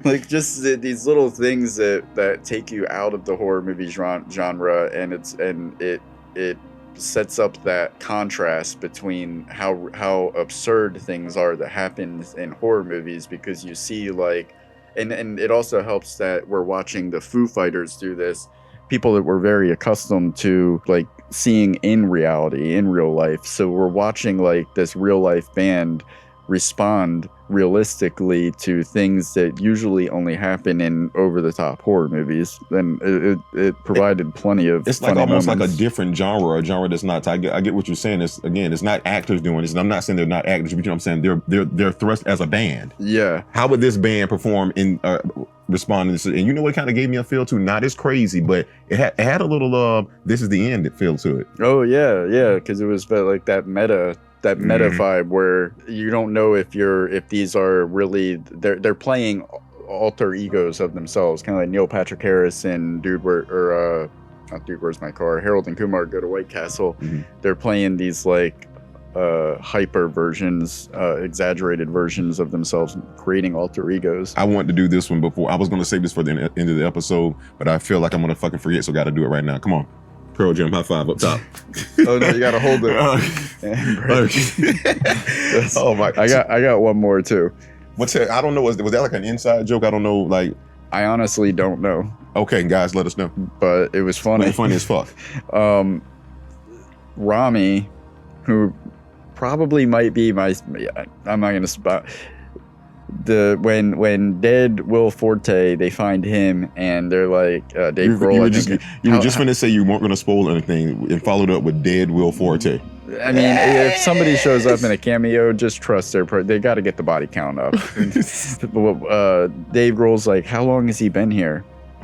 Like, just these little things that take you out of the horror movie genre, and it sets up that contrast between how absurd things are that happen in horror movies, because you see like, and it also helps that we're watching the Foo Fighters do this, people that we're very accustomed to like seeing in reality, in real life. So we're watching like this real life band respond realistically to things that usually only happen in over-the-top horror movies. And it provided plenty of it's like almost moments. like a different genre, a genre that's not, I get what you're saying. It's not actors doing this, and I'm not saying they're not actors, but you know what I'm saying, they're thrust as a band. Yeah. How would this band perform in responding to this? And you know what kind of gave me a feel to, not as crazy, but it had a little this is the end feel to it. Oh yeah, because it was like that meta vibe where you don't know if these are really, they're playing alter egos of themselves, kind of like Neil Patrick Harris and not Dude, Where's My Car? Harold and Kumar Go to White Castle. Mm-hmm. They're playing these like hyper versions, exaggerated versions of themselves, creating alter egos. I wanted to do this one before. I was going to save this for the end of the episode, but I feel like I'm going to fucking forget, so got to do it right now. Come on. Pearl Jam, high five up top. Oh no, you gotta hold it. Oh my! I got one more too. What's that? I don't know. Was that like an inside joke? I don't know. Like, I honestly don't know. Okay, guys, let us know. But it was funny. Well, funny as fuck. Rami, who probably might be I'm not gonna spot. When dead Will Forte, they find him and they're like, Dave Grohl. You were just going to say you weren't going to spoil anything and followed up with dead Will Forte. I mean, if somebody shows up in a cameo, just trust they got to get the body count up. Dave Grohl's like, how long has he been here?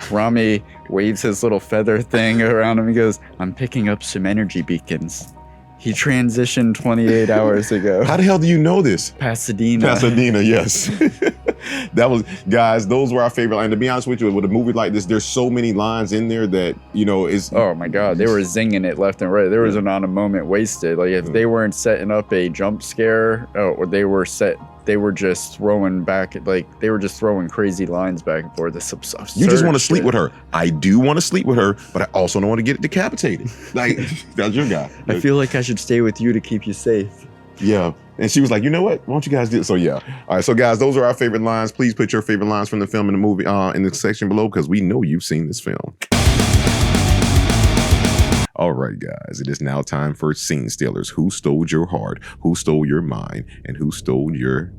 Rami waves his little feather thing around him and goes, I'm picking up some energy beacons. He transitioned 28 hours ago. How the hell do you know this? Pasadena, yes. That was, guys, those were our favorite lines. To be honest with you, with a movie like this, there's so many lines in there that, is... Oh my God, they were zinging it left and right. There was not a moment wasted. Like, if they weren't setting up a jump scare, or they were just throwing crazy lines back and forth. You just want to sleep with her. I do want to sleep with her, but I also don't want to get decapitated. Like, that's your guy. I feel like I should stay with you to keep you safe. Yeah. And she was like, you know what? Why don't you guys do it? So yeah. All right. So guys, those are our favorite lines. Please put your favorite lines from the film in the movie in the section below, because we know you've seen this film. All right, guys. It is now time for Scene Stealers. Who stole your heart? Who stole your mind? And who stole your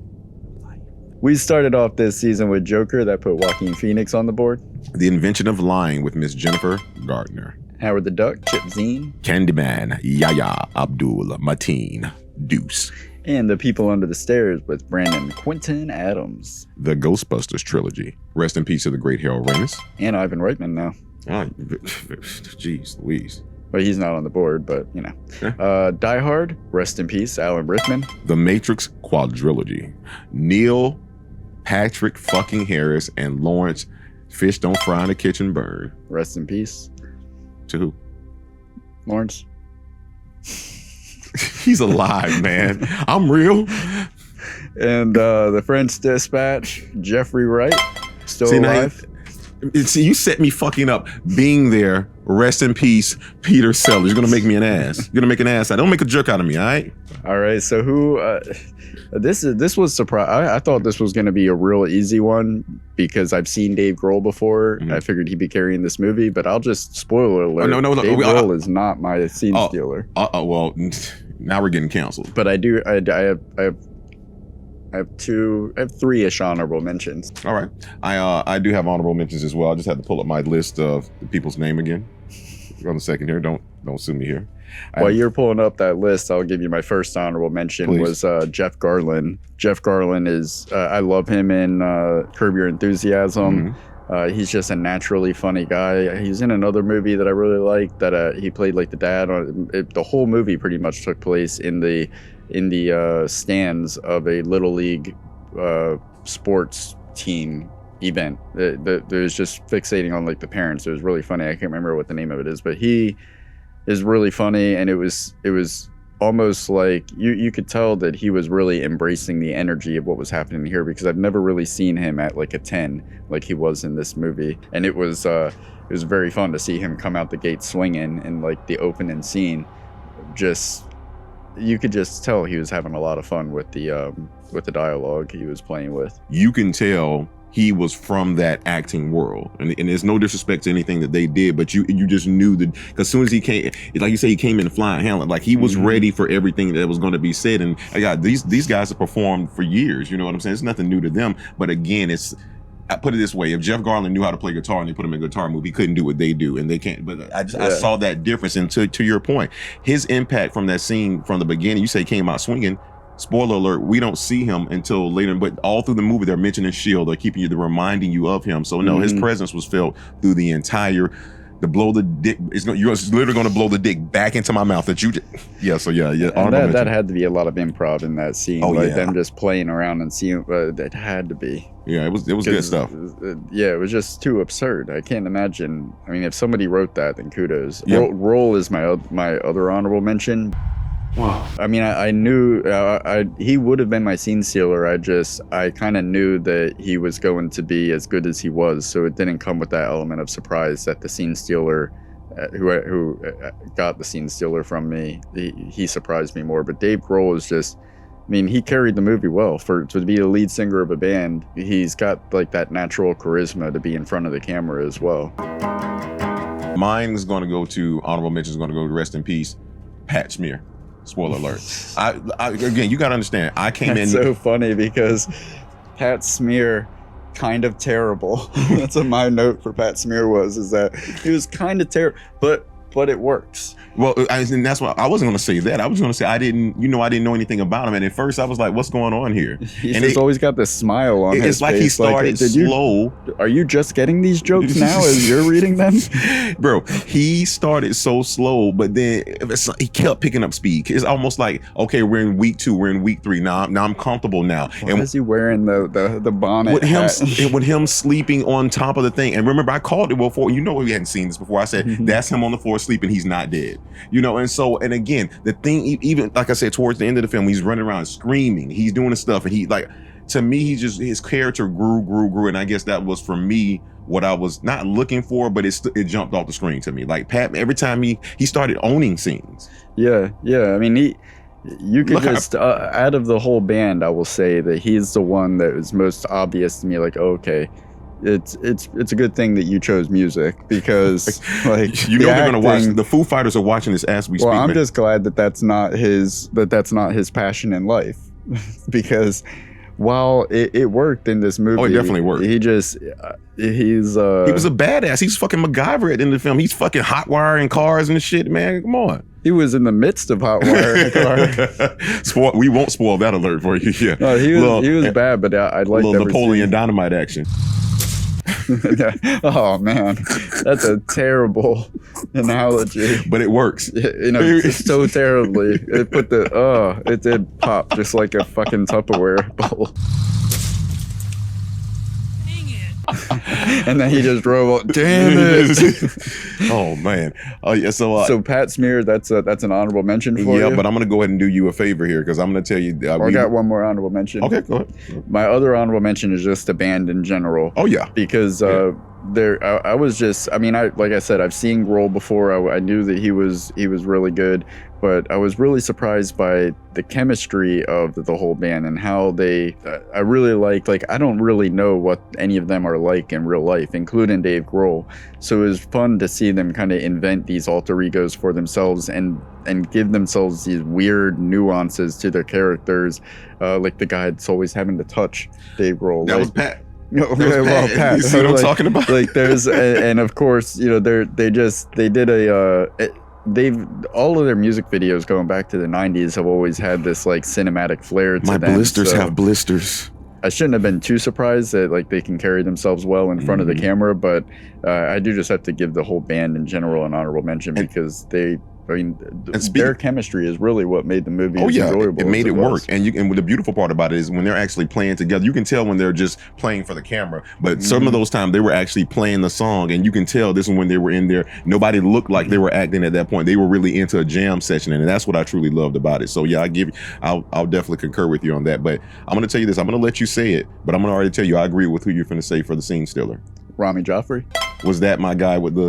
life? We started off this season with Joker, that put Joaquin Phoenix on the board. The Invention of Lying with Miss Jennifer Gardner. Howard the Duck, Chip Zien. Candyman, Yahya Abdul Mateen Deuce. And The People Under the Stairs with Brandon Quinton Adams. The Ghostbusters trilogy. Rest in peace to the great Harold Ramis. And Ivan Reitman now. Jeez Louise. Well, he's not on the board, but Die Hard, rest in peace, Alan Rickman. The Matrix quadrilogy. Neil Patrick fucking Harris and Lawrence Fish Don't Fry in the Kitchen Burn. Rest in peace. To who? Lawrence. He's alive, man. I'm real. And The French Dispatch, Jeffrey Wright, still alive. See, you set me fucking up. Being there, rest in peace, Peter Sellers. You're gonna make me an ass. You're gonna make an ass. Don't make a jerk out of me, all right? All right. So who? This was surprise. I thought this was gonna be a real easy one because I've seen Dave Grohl before. I figured he'd be carrying this movie, but I'll just spoiler alert. No. Dave Grohl is not my scene stealer. Well, now we're getting canceled. But I have three-ish honorable mentions. All right. I do have honorable mentions as well. I just had to pull up my list of the people's name again. On a second here. Don't sue me here. While you're pulling up that list, I'll give you my first honorable mention. Please. Was Jeff Garlin. Jeff Garlin is, I love him in Curb Your Enthusiasm. He's just a naturally funny guy. He's in another movie that I really like that he played like the dad on. The whole movie pretty much took place in the stands of a little league sports team event. There's just fixating on like the parents. It was really funny. I can't remember what the name of it is, but he is really funny, and it was almost like you could tell that he was really embracing the energy of what was happening here, because I've never really seen him at like a 10 like he was in this movie. And it was very fun to see him come out the gate swinging in like the opening scene. You could just tell he was having a lot of fun with the dialogue he was playing with. You can tell he was from that acting world, and there's no disrespect to anything that they did, but you just knew that, because as soon as he came, like you say, he came in flying Hamlet, like he was ready for everything that was going to be said. And I got these guys have performed for years, you know what I'm saying? It's nothing new to them, but again, I put it this way: if Jeff Garlin knew how to play guitar and they put him in a guitar movie, he couldn't do what they do, and they can't. But I saw that difference. And to your point, his impact from that scene from the beginning, you say he came out swinging. Spoiler alert, we don't see him until later, but all through the movie, they're mentioning S.H.I.E.L.D., they're reminding you of him. So no, his presence was felt through the entire, the blow the dick, you're literally going to blow the dick back into my mouth that you did. Yeah, so yeah. And that had to be a lot of improv in that scene. Them just playing around and seeing, that had to be. Yeah, it was good stuff. It was just too absurd. I can't imagine. I mean, if somebody wrote that, then kudos. Yep. Roll is my other honorable mention. Wow. I mean, I knew he would have been my scene stealer. I kind of knew that he was going to be as good as he was, so it didn't come with that element of surprise that the scene stealer, who got the scene stealer from me, he surprised me more. But Dave Grohl is just, I mean, he carried the movie well. To be the lead singer of a band, he's got like that natural charisma to be in front of the camera as well. Mine is going to go to honorable mention. Is going to go to rest in peace, Pat Smear. Spoiler alert. Again, you got to understand, I came in. It's so funny because Pat Smear, kind of terrible. That's what my note for Pat Smear is that he was kind of terrible. But but it works. Well, and that's why I wasn't going to say that. I was going to say I didn't know anything about him, and at first I was like, "What's going on here?" He's just always got this smile on his face. It's like he started slow. Are you just getting these jokes now as you're reading them? Bro, he started so slow, but then he kept picking up speed. It's almost like, okay, we're in week 2, we're in week 3 now. I'm comfortable now. Why is he wearing the bonnet with him sleeping on top of the thing? And remember, I called it before. You know, we hadn't seen this before. I said that's him on the floor sleeping. He's not dead. You know, and again, the thing, even like I said, towards the end of the film, he's running around screaming. He's doing the stuff, and he like, to me, his character grew, and I guess that was for me what I was not looking for, but it jumped off the screen to me. Like Pat, every time he started owning scenes. Yeah. I mean, you could just out of the whole band, I will say that he's the one that was most obvious to me. Like, okay, it's a good thing that you chose music, because like you know they're gonna watch. The Foo Fighters are watching this as we speak. Well, I'm just glad that that's not his passion in life, because while it worked in this movie, it definitely worked. He was a badass. He's fucking MacGyver at the end of the film. He's fucking hot wiring cars and shit, man. Come on. He was in the midst of hot wiring car. We won't spoil that alert for you. Yeah. No, he was bad, but I liked a little Napoleon Dynamite action. Oh man, that's a terrible analogy, but it works. So terribly. It did pop just like a fucking Tupperware bowl. And then he just drove up. Damn it! Oh man. Oh yeah. So Pat Smear, that's an honorable mention for you. Yeah, but I'm gonna go ahead and do you a favor here, because I'm gonna tell you. I got one more honorable mention. Okay, go ahead. My other honorable mention is just the band in general. Oh yeah. Because I was just. I mean, like I said, I've seen Grohl before. I knew that he was really good, but I was really surprised by the chemistry of the whole band and how they. I really like. I don't really know what any of them are like in real life, including Dave Grohl. So it was fun to see them kind of invent these alter egos for themselves and give themselves these weird nuances to their characters, like the guy that's always having to touch Dave Grohl. That was Pat. No, well, Pat. You see what I'm talking about? Like there's, and of course, you know, they did all of their music videos going back to the 90s have always had this like cinematic flair to them. My blisters have blisters. I shouldn't have been too surprised that like they can carry themselves well in front of the camera, but I do just have to give the whole band in general an honorable mention, because their chemistry is really what made the movie enjoyable. It made it work. And the beautiful part about it is when they're actually playing together, you can tell when they're just playing for the camera, but some of those times they were actually playing the song, and you can tell this is when they were in there. Nobody looked like they were acting at that point. They were really into a jam session, and that's what I truly loved about it. So yeah, I'll definitely concur with you on that. But I'm going to tell you this. I'm going to let you say it, but I'm going to already tell you I agree with who you're going to say for the scene stealer. Rami Jaffrey. Was that my guy with he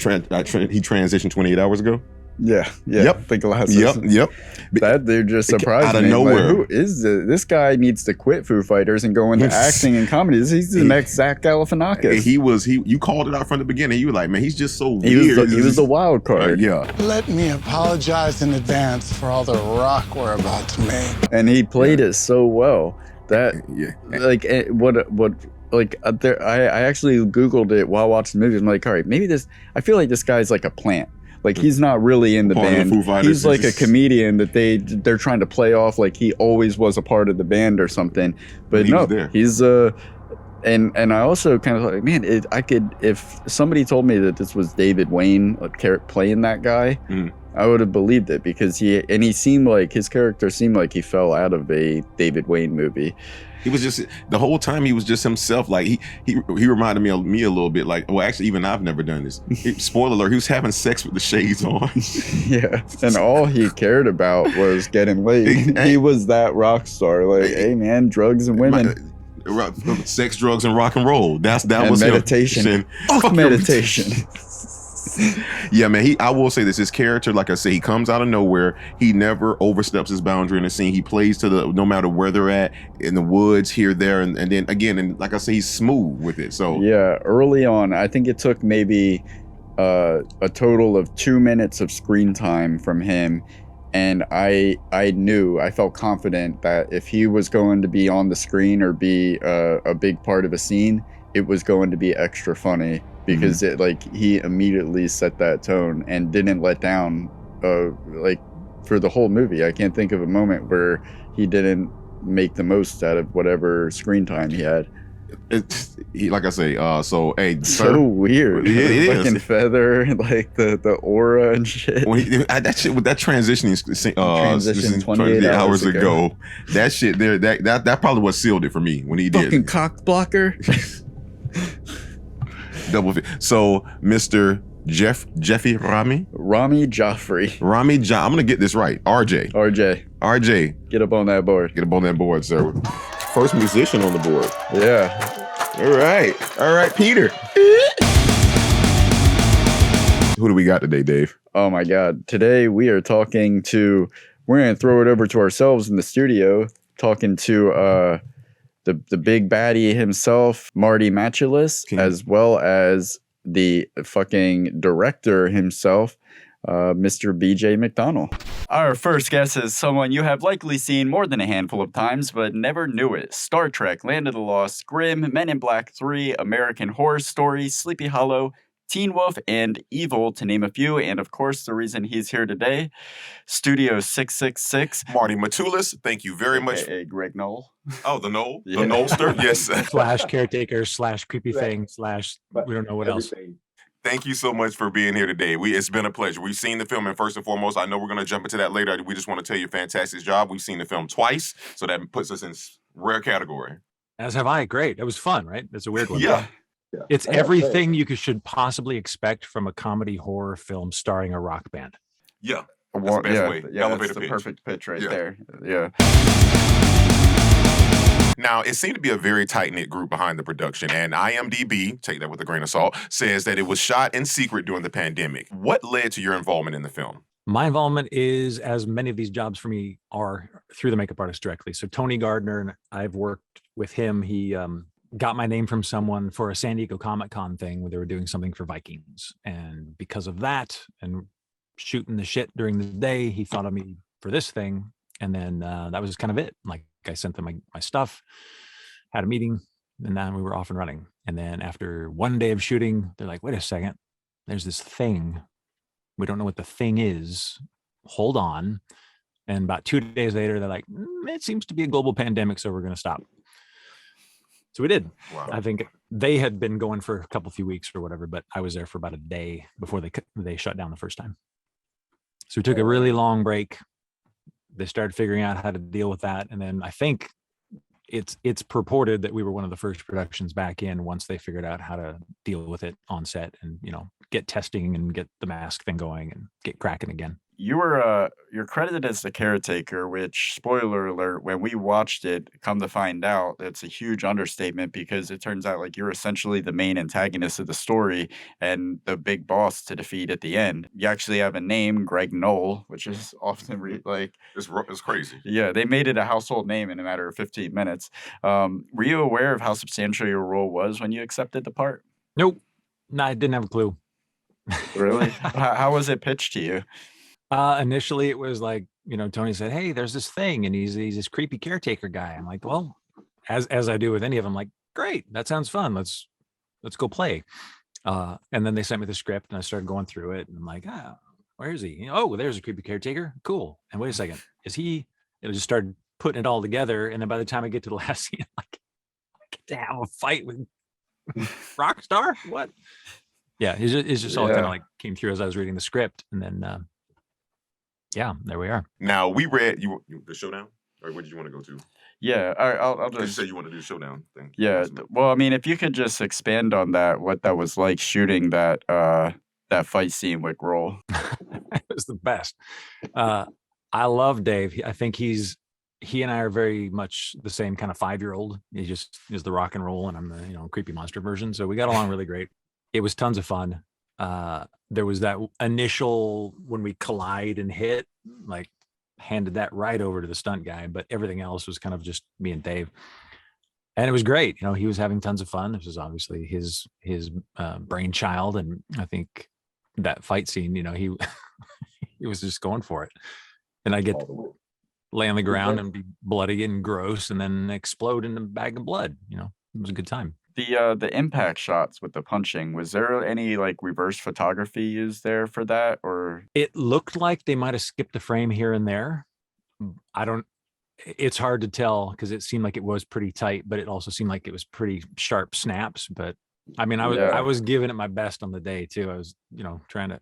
transitioned 28 hours ago? Yeah. Yep. The glasses. Yep. That dude just surprised out of me. nowhere. Like, who is this guy? Needs to quit Foo Fighters and go into acting and comedy. He's the next Zach Galifianakis. You called it out from the beginning. You were like, man, he's just so weird. He was the wild card. Yeah. Let me apologize in advance for all the rock we're about to make. And he played it so well that I actually Googled it while watching the movie. I'm like, all right, maybe I feel like this guy's like a plant. Like he's not really in the band. He's like a comedian that they're trying to play off like he always was a part of the band or something. But no, he's and I also kind of like, man, if somebody told me that this was David Wayne playing that guy, I would have believed it, because he seemed like his character seemed like he fell out of a David Wayne movie. He was just, the whole time he was just himself. Like he reminded me of me a little bit. Like, well, actually, even I've never done this. Spoiler alert: he was having sex with the shades on. Yeah, and all he cared about was getting laid. He was that rock star. Like, hey man, drugs and women. Sex, drugs, and rock and roll. That was meditation. Fuck meditation. Yeah, man. I will say this: his character, like I say, he comes out of nowhere. He never oversteps his boundary in the scene. He plays to no matter where they're at, in the woods, here, there, and then again, and like I say, he's smooth with it. So yeah, early on, I think it took maybe a total of 2 minutes of screen time from him. And I felt confident that if he was going to be on the screen or be a big part of a scene, it was going to be extra funny. because it like he immediately set that tone and didn't let down like for the whole movie. I can't think of a moment where he didn't make the most out of whatever screen time he had. Like I say, so hey, so weird. It fucking is. Feather, like the aura and shit. That shit with that transition 28 hours ago. That shit there, that probably what sealed it for me when he did. Fucking cock blocker. Double. So Mr. Jeffy Rami Joffrey. I'm gonna get this right. RJ. Get up on that board, sir. First musician on the board. Yeah. All right, Peter. Who do we got today, Dave? Oh my God. Today we're going to throw it over to ourselves in the studio, talking to the big baddie himself, Marti Matulis, as well as the fucking director himself, Mr. BJ McDonnell. Our first guest is someone you have likely seen more than a handful of times, but never knew it. Star Trek, Land of the Lost, Grimm, Men in Black 3, American Horror Story, Sleepy Hollow, Teen Wolf, and Evil, to name a few. And of course, the reason he's here today, Studio 666. Marti Matulis, thank you very much. Greg Knoll. Oh, the Knoll? Yeah. The Knollster? Yes. / caretaker / creepy thing / we don't know what else. Thank you so much for being here today. It's been a pleasure. We've seen the film, and first and foremost, I know we're going to jump into that later. We just want to tell you a fantastic job. We've seen the film twice, so that puts us in rare category. As have I. Great. It was fun, right? That's a weird one. Yeah. It's everything you should possibly expect from a comedy horror film starring a rock band. Yeah. That's the best way. Yeah, that's the perfect pitch right there. Yeah. Now, it seemed to be a very tight-knit group behind the production, and IMDb, take that with a grain of salt, says that it was shot in secret during the pandemic. What led to your involvement in the film? My involvement is, as many of these jobs for me are, through the makeup artist directly. So Tony Gardner, and I've worked with him. He got my name from someone for a San Diego Comic-Con thing where they were doing something for Vikings. And because of that, and shooting the shit during the day, he thought of me for this thing. And then that was kind of it. Like, I sent them my stuff, had a meeting, and then we were off and running. And then after one day of shooting, they're like, wait a second, there's this thing. We don't know what the thing is. Hold on. And about 2 days later, they're like, it seems to be a global pandemic, so we're going to stop. So we did. Wow. I think they had been going for a few weeks or whatever, but I was there for about a day before they shut down the first time. So we took a really long break. They started figuring out how to deal with that. And then I think it's purported that we were one of the first productions back in once they figured out how to deal with it on set and, get testing and get the mask thing going and get cracking again. You're credited as the caretaker, which, spoiler alert, when we watched it, come to find out, it's a huge understatement because it turns out like you're essentially the main antagonist of the story and the big boss to defeat at the end. You actually have a name, Greg Knoll, which is often it's crazy. Yeah, they made it a household name in a matter of 15 minutes. Were you aware of how substantial your role was when you accepted the part? Nope. No, I didn't have a clue. Really? How was it pitched to you? Initially it was like, Tony said, hey, there's this thing and he's this creepy caretaker guy. I'm like, well, as I do with any of them, like, great, that sounds fun. Let's go play. And then they sent me the script and I started going through it and I'm like, where is he? Oh, there's a creepy caretaker. Cool. And wait a second, it just started putting it all together. And then by the time I get to the last scene, I'm like, I get to have a fight with Rockstar? What? Yeah, it's just all kind of like came through as I was reading the script, and then there we are. Now we read the showdown, or what did you want to go to? Yeah, I'll just. You say you want to do the showdown thing. Yeah, well, I mean, if you could just expand on that, what that was like shooting that fight scene with Grohl. It was the best. I love Dave. I think he and I are very much the same kind of 5-year-old. He just is the rock and roll, and I'm the creepy monster version. So we got along really great. It was tons of fun. There was that initial when we collide and hit, like handed that right over to the stunt guy, but everything else was kind of just me and Dave. And it was great. He was having tons of fun. This was obviously his brainchild. And I think that fight scene, he he was just going for it. And I get to lay on the ground and be bloody and gross and then explode in a bag of blood. It was a good time. The impact shots with the punching, was there any like reverse photography used there for that, or It looked like they might have skipped a frame here and there. I don't. It's hard to tell because it seemed like it was pretty tight, but it also seemed like it was pretty sharp snaps. But I mean, I was giving it my best on the day too. I was, trying to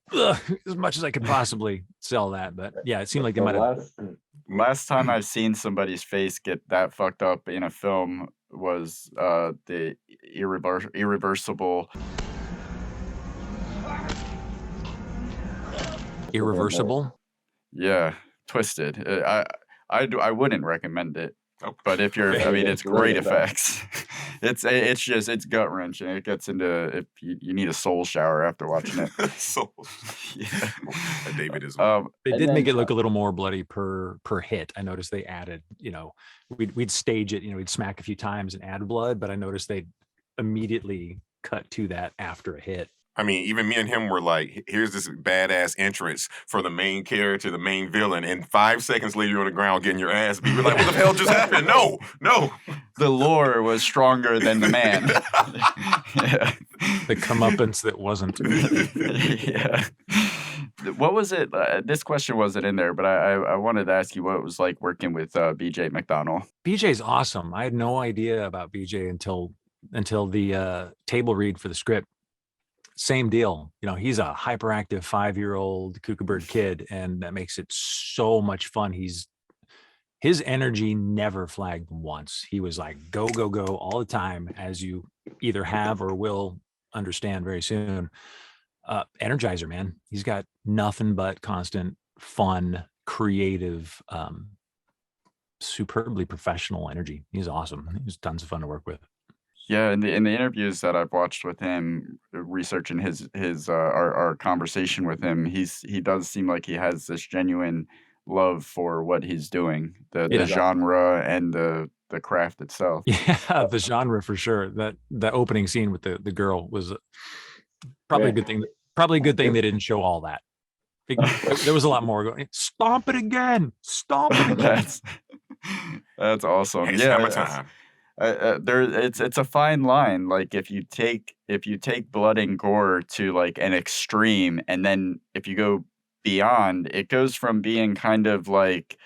as much as I could possibly sell that. But yeah, it seemed like they might have. last time I've seen somebody's face get that fucked up in a film was the irreversible. Irreversible? Yeah, Twisted. I wouldn't recommend it. But if you're, I mean, it's great effects. It's gut wrenching. It gets into if you need a soul shower after watching it. So, Yeah. David is. They did make it look a little more bloody per hit. I noticed they added, we'd stage it, we'd smack a few times and add blood, but I noticed they immediately cut to that after a hit. I mean, even me and him were like, here's this badass entrance for the main character, the main villain, and 5 seconds later you're on the ground getting your ass beat. We're like, what the hell just happened? No. The lore was stronger than the man. Yeah. The comeuppance that wasn't. Yeah. What was it? This question wasn't in there, but I wanted to ask you what it was like working with BJ McDonnell. BJ's awesome. I had no idea about BJ until the table read for the script. Same deal. He's a hyperactive 5-year-old Kookaburg kid, and that makes it so much fun. His energy never flagged once. He was like, go, go, go all the time, as you either have or will understand very soon. Energizer, man. He's got nothing but constant, fun, creative, superbly professional energy. He's awesome. He was tons of fun to work with. Yeah, in the interviews that I've watched with him, researching his our conversation with him, he does seem like he has this genuine love for what he's doing, the genre and the craft itself. Yeah, the genre for sure. That opening scene with the girl was probably a good thing. Probably a good thing they didn't show all that. There was a lot more going. Stomp it again. Stomp it again. That's awesome. It's yeah, time. It's a fine line. Like if you take blood and gore to like an extreme, and then if you go beyond, it goes from being kind of like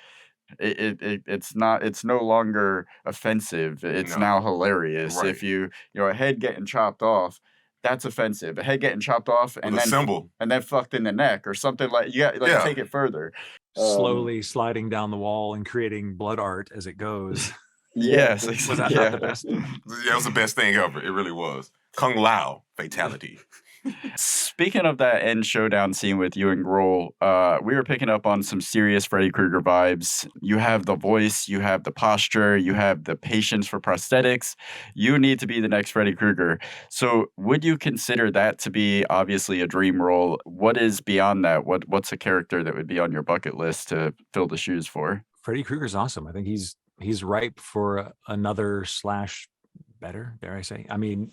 it's no longer offensive. It's now hilarious. Right. If a head getting chopped off, that's offensive. A head getting chopped off and then fucked in the neck or something like take it further. Slowly sliding down the wall and creating blood art as it goes. Yes, Was that not the best? Yeah, it was the best thing ever. It really was. Kung Lao fatality. Speaking of that end showdown scene with you and Grohl, we were picking up on some serious Freddy Krueger vibes. You have the voice, you have the posture, you have the patience for prosthetics. You need to be the next Freddy Krueger. So would you consider that to be obviously a dream role? What is beyond that? What's a character that would be on your bucket list to fill the shoes for? Freddy Krueger's awesome. I think he's ripe for another / better, dare I say. I mean,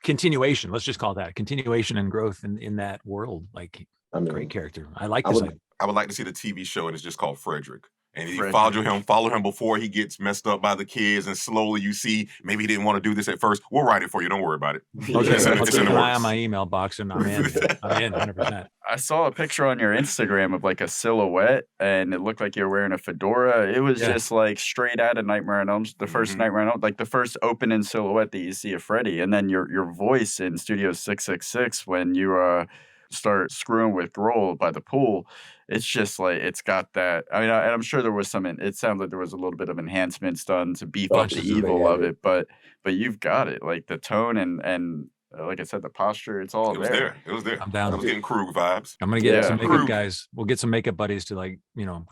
continuation. Let's just call that continuation and growth in that world. Like, great character. I like this. I would like to see the TV show, and it's just called Frederick. And you follow him before he gets messed up by the kids, and slowly you see maybe he didn't want to do this at first. We'll write it for you. Don't worry about it. I'll keep an eye on my email box, and I'm in 100%. I saw a picture on your Instagram of like a silhouette, and it looked like you were wearing a fedora. It was just like straight out of Nightmare on Elm Street, the first Nightmare on Elm, like the first opening silhouette that you see of Freddy, and then your voice in Studio 666 when you start screwing with Grohl by the pool. It's just like it's got that. I mean, I'm sure there was it sounds like there was a little bit of enhancements done to beef up the evil of it, but you've got it, like the tone and like I said, the posture. It's all there. It was there. I'm down. I was getting Krug vibes. I'm gonna get some makeup guys. We'll get some makeup buddies to like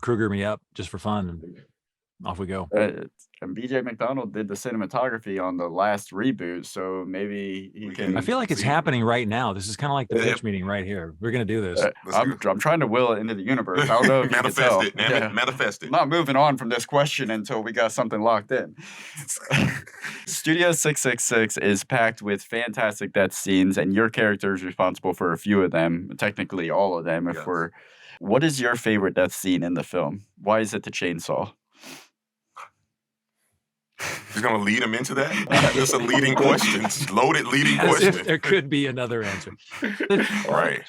Kruger me up just for fun, and off we go. And BJ McDonnell did the cinematography on the last reboot, so maybe he can. I feel like it's happening right now. This is kind of like the pitch meeting right here. We're gonna do this. I'm trying to will it into the universe. I don't know if manifest it. Manifest it. I'm not moving on from this question until we got something locked in. Studio 666 is packed with fantastic death scenes, and your character is responsible for a few of them, technically all of them. What is your favorite death scene in the film? Why is it the chainsaw? He's gonna lead him into that. That's a leading question. Loaded leading As question. if there could be another answer. Right.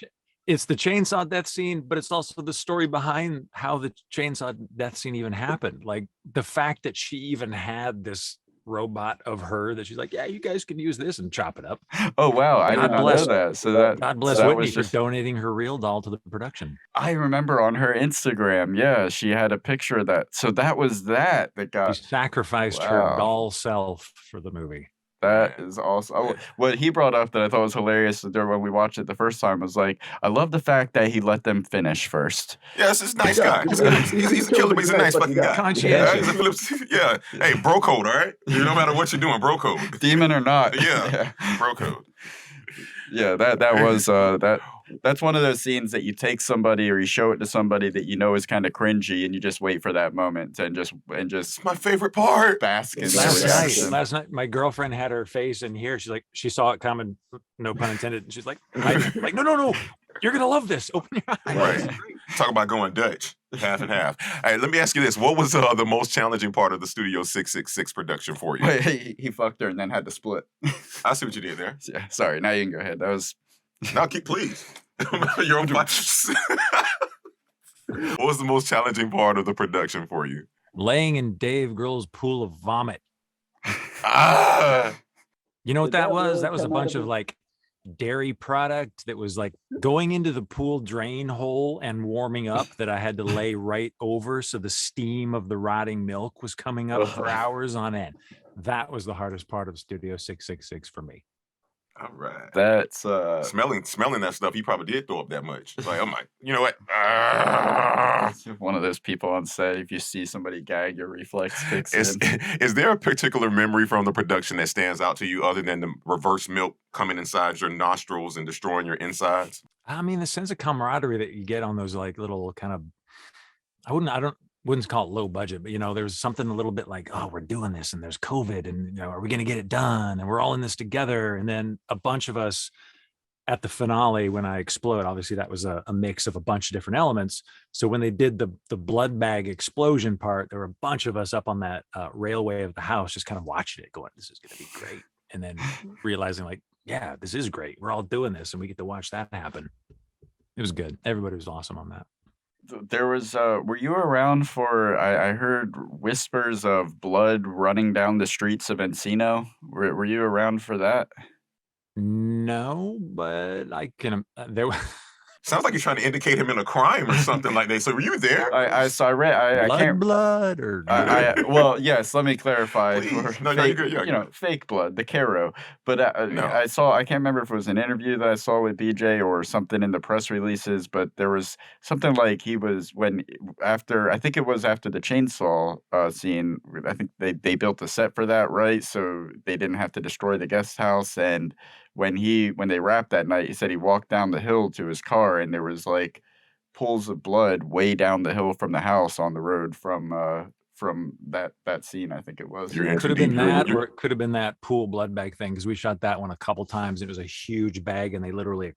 It's the chainsaw death scene, but it's also the story behind how the chainsaw death scene even happened. Like the fact that she even had this robot of her that she's like, yeah, you guys can use this and chop it up. Oh wow, I did God not bless- know that. So that God bless so that Whitney was for just. donating her real doll to the production. I remember on her Instagram, yeah, she had a picture of that. So that was that She got. sacrificed Wow. her doll self for the movie. That is awesome. Oh, what he brought up that I thought was hilarious when we watched it the first time was like, I love the fact that he let them finish first. Yes, he's a nice guy. He's a killer, but he's a nice fucking guy. Conscientious. Yeah. Hey, bro code, all right? No matter what you're doing, bro code. Demon or not. Yeah. Bro code. Yeah, that was that's one of those scenes that you take somebody or you show it to somebody that you know is kind of cringy, and you just wait for that moment and just It's my favorite part. bask in Last night, my girlfriend had her face in here. She's like, she saw it coming, no pun intended. And she's like, no, you're gonna love this. Open your eyes. Right. Talk about going Dutch. Half and half. All right, let me ask you this. What was the most challenging part of the Studio 666 production for you? Wait, he fucked her and then had to split. I see what you did there. Yeah, sorry. Now you can go ahead. That was. Now, please. You're on fire. What was the most challenging part of the production for you? Laying in Dave Grohl's pool of vomit. Ah. You know what that was? That was a bunch of like dairy product that was like going into the pool drain hole and warming up that I had to lay right over. So the steam of the rotting milk was coming up for hours on end. That was the hardest part of Studio 666 for me. All right. That's smelling that stuff. He probably did throw up that much. It's like, I'm like, you know what? One of those people on set. If you see somebody gag, your reflex kicks in. Is there a particular memory from the production that stands out to you, other than the reverse milk coming inside your nostrils and destroying your insides? I mean, the sense of camaraderie that you get on those like little kind of, I wouldn't call it low budget, but there's something a little bit like, oh, we're doing this and there's COVID and are we going to get it done? And we're all in this together. And then a bunch of us at the finale, when I explode, obviously that was a mix of a bunch of different elements. So when they did the blood bag explosion part, there were a bunch of us up on that railway of the house, just kind of watching it going, this is going to be great. And then realizing like, yeah, this is great. We're all doing this and we get to watch that happen. It was good. Everybody was awesome on that. There was were you around for I heard whispers of blood running down the streets of Encino? Were you around for that? No, but I can there Sounds like you're trying to indicate him in a crime or something like that. So were you there? I can't blood or well, yes, let me clarify. Please. No, fake, you're good. you know, fake blood, the Caro. But No. I can't remember if it was an interview that I saw with BJ or something in the press releases, but there was something like he was I think it was after the chainsaw scene. I think they built a set for that, right? So they didn't have to destroy the guest house. And when they wrapped that night, he said he walked down the hill to his car and there was like pools of blood way down the hill from the house on the road from that scene. I think it was. It could have been that, or it could have been that pool blood bag thing, because we shot that one a couple times. It was a huge bag and they literally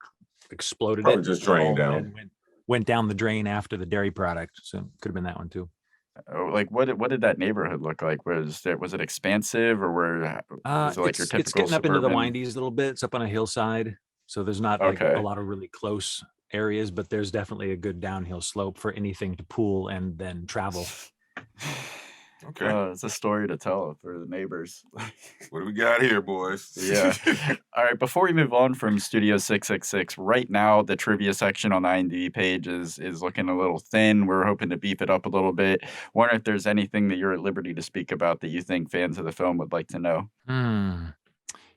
exploded Probably it. just drained down. And went down the drain after the dairy product. So it could have been that one too. Like what did that neighborhood look like? Was it expansive, or was it like your typical it's getting up into the suburban? windies a little bit. It's up on a hillside, so there's not like Okay. a lot of really close areas, but there's definitely a good downhill slope for anything to pool and then travel. Okay. It's a story to tell for the neighbors. What do we got here, boys? Yeah. All right. Before we move on from Studio 666, right now the trivia section on the IMDb page is looking a little thin. We're hoping to beef it up a little bit. Wonder if there's anything that you're at liberty to speak about that you think fans of the film would like to know.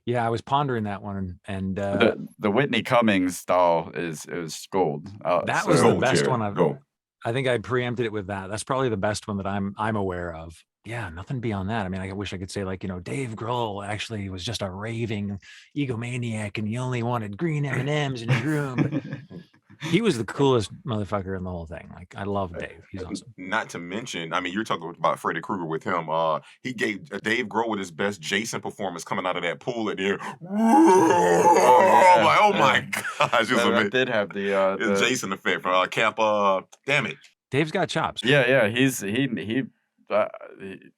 Yeah, I was pondering that one, and The Whitney Cummings doll is gold. that so- was the Go, best Jared, one go. I think I preempted it with that. That's probably the best one that I'm aware of. Yeah, nothing beyond that. I mean, I wish I could say like, Dave Grohl actually was just a raving egomaniac and he only wanted green M&Ms in his room. He was the coolest motherfucker in the whole thing. Like, I love Dave. He's awesome. Not to mention, I mean, you're talking about Freddy Krueger with him. He gave Dave Grohl with his best Jason performance coming out of that pool at the end. Oh my gosh. It was that amazing. did have It's the Jason effect from Camp, damn it. Dave's got chops. Yeah, he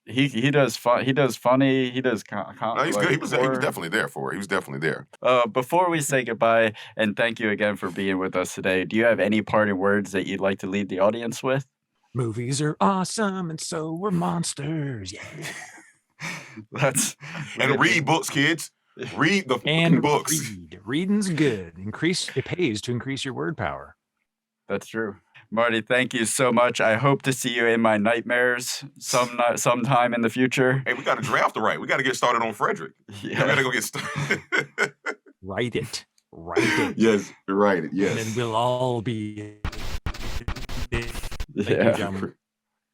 he does fun. He does funny. He does No, he's good. He was definitely there for it. He was definitely there. Before we say goodbye, and thank you again for being with us today, do you have any parting words that you'd like to leave the audience with? Movies are awesome, and so we're monsters. Yeah. And read books, kids. Read the books. Reading's good. It pays to increase your word power. That's true. Marty, thank you so much. I hope to see you in my nightmares sometime in the future. Hey, we got a draft to write. We got to get started on Frederick. Yeah. We got to go get started. Write it. Yes, write it. Yes. And then we'll all be.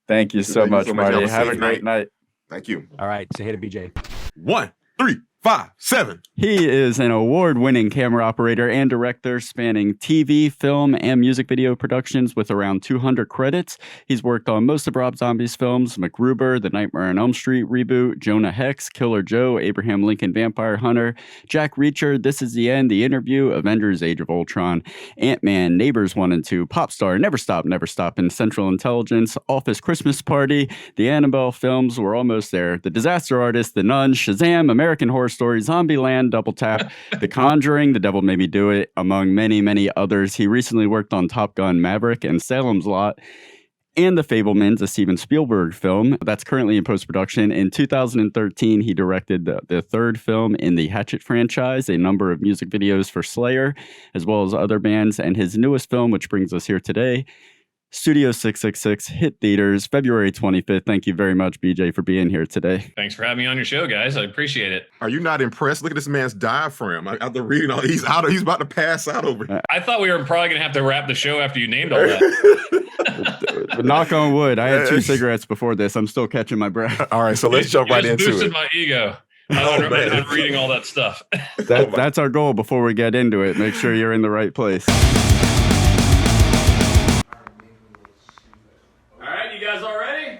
Thank you so much, Marty. Have a great night. Thank you. All right. Say hey to BJ. 1, 3, 5, 7. He is an award-winning camera operator and director spanning TV, film, and music video productions with around 200 credits. He's worked on most of Rob Zombie's films, MacGruber, The Nightmare on Elm Street reboot, Jonah Hex, Killer Joe, Abraham Lincoln Vampire Hunter, Jack Reacher, This Is the End, The Interview, Avengers Age of Ultron, Ant-Man, Neighbors 1 and 2, Popstar, Never Stop, and Central Intelligence, Office Christmas Party, the Annabelle films, We're Almost There, The Disaster Artist, The Nun, Shazam, American Horror Story, Zombieland, Double Tap, The Conjuring, The Devil Made Me Do It, among many, many others. He recently worked on Top Gun Maverick and Salem's Lot, and The Fabelmans, a Steven Spielberg film that's currently in post-production. In 2013, he directed the third film in the Hatchet franchise, a number of music videos for Slayer, as well as other bands, and his newest film, which brings us here today, Studio 666, hit theaters February 25th. Thank you very much, BJ, for being here today. Thanks for having me on your show, guys. I appreciate it. Are you not impressed? Look at this man's diaphragm. After reading all, he's about to pass out over here. I thought we were probably going to have to wrap the show after you named all that. Knock on wood. I had 2 cigarettes before this. I'm still catching my breath. All right, so let's jump right into it. Boosted my ego. I'm reading all that stuff. That's our goal before we get into it. Make sure you're in the right place. You guys all ready?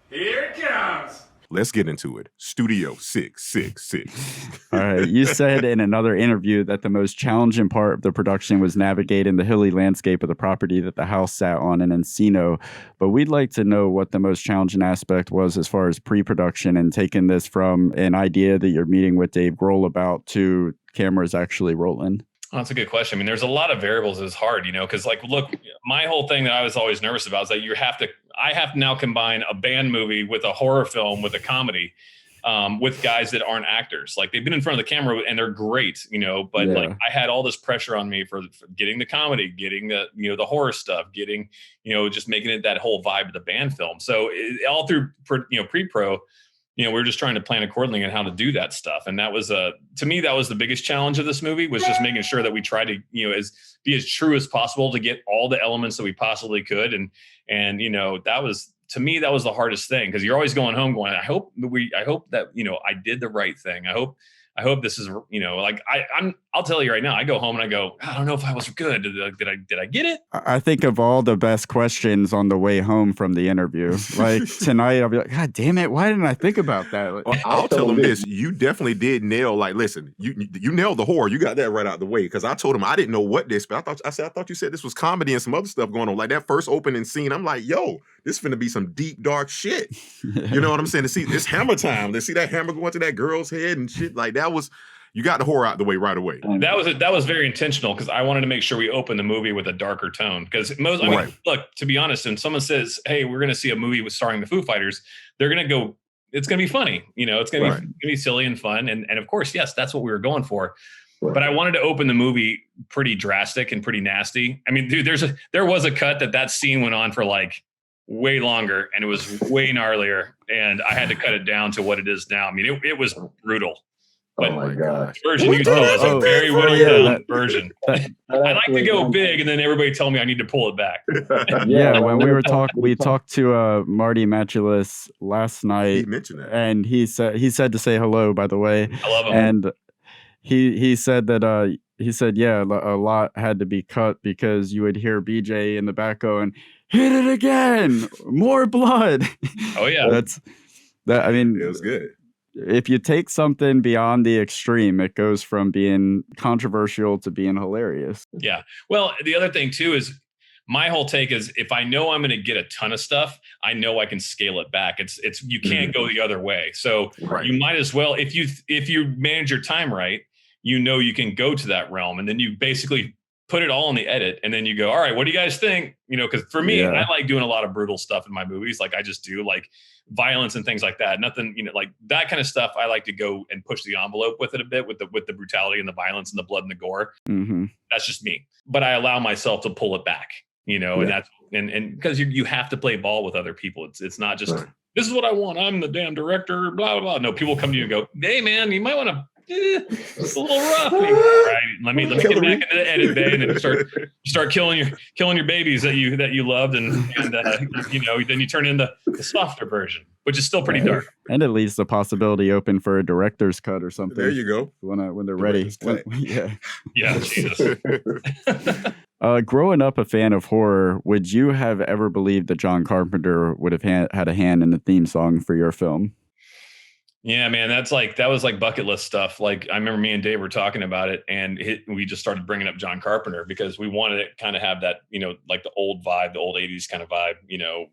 Here it comes. Let's get into it. Studio 666. All right. You said in another interview that the most challenging part of the production was navigating the hilly landscape of the property that the house sat on in Encino. But we'd like to know what the most challenging aspect was as far as pre-production and taking this from an idea that you're meeting with Dave Grohl about to cameras actually rolling. Oh, that's a good question. I mean, there's a lot of variables. It's hard, because like, look, my whole thing that I was always nervous about is that I have to now combine a band movie with a horror film with a comedy, with guys that aren't actors. Like they've been in front of the camera and they're great, but like I had all this pressure on me for getting the comedy, getting the, the horror stuff, getting, just making it that whole vibe of the band film. So all through, pre-pro, we were just trying to plan accordingly on how to do that stuff. And that was to me, that was the biggest challenge of this movie, was just making sure that we tried to, be as true as possible to get all the elements that we possibly could. And that was, to me, that was the hardest thing. Cause you're always going home going, I hope that, I did the right thing. I hope this is, I'll tell you right now, I go home and I go, I don't know if I was good. Did I get it? I think of all the best questions on the way home from the interview. Like tonight, I'll be like, God damn it. Why didn't I think about that? Well, I'll tell him this. You definitely did nail, listen, you nailed the horror. You got that right out the way. Cause I told him I didn't know what this, but I thought you said this was comedy and some other stuff going on. Like that first opening scene, I'm like, yo, this finna be some deep, dark shit. You know what I'm saying? To see it's hammer time. To see that hammer going to that girl's head and shit like that was, you got the horror out the way right away. That was very intentional because I wanted to make sure we opened the movie with a darker tone. Because look, to be honest, when someone says, "Hey, we're going to see a movie starring the Foo Fighters," they're going to go, "It's going to be funny." It's going to be silly and fun. And of course, yes, that's what we were going for. Right. But I wanted to open the movie pretty drastic and pretty nasty. I mean, dude, there was a cut that scene went on for like way longer and it was way gnarlier, and I had to cut it down to what it is now. I mean, it was brutal. But oh my gosh. Version you tell is a very whittled down version. I like to go big, and then everybody tell me I need to pull it back. Yeah, when we talked to Marti Matulis last night. He mentioned that, and he said to say hello. By the way, I love him. And he said that a lot had to be cut because you would hear BJ in the back going, "Hit it again, more blood." Oh yeah, I mean, it was good. If you take something beyond the extreme, it goes from being controversial to being hilarious. Yeah. Well, the other thing too is my whole take is if I know I'm going to get a ton of stuff, I know I can scale it back. It's you can't go the other way. So you might as well, if you manage your time right, you can go to that realm, and then you basically put it all in the edit, and then you go, all right, what do you guys think? Because for me, I like doing a lot of brutal stuff in my movies. Like I just do like violence and things like that. Nothing, like that kind of stuff. I like to go and push the envelope with it a bit, with the brutality and the violence and the blood and the gore. Mm-hmm. That's just me. But I allow myself to pull it back, and that's and because you have to play ball with other people. It's not just this is what I want. I'm the damn director. Blah blah blah. No, people come to you and go, hey man, you might want to. It's a little rough. Right. Let me get back into the edit bay and then start killing your babies that you loved, and then you turn into the softer version, which is still pretty dark. And it leaves the possibility open for a director's cut or something. There you go. When they're ready. Yeah. Jesus. Growing up a fan of horror, would you have ever believed that John Carpenter would have had a hand in the theme song for your film? Yeah, man, that was like bucket list stuff. Like I remember me and Dave were talking about it, and we just started bringing up John Carpenter because we wanted to kind of have that, like the old vibe, the old 80s kind of vibe,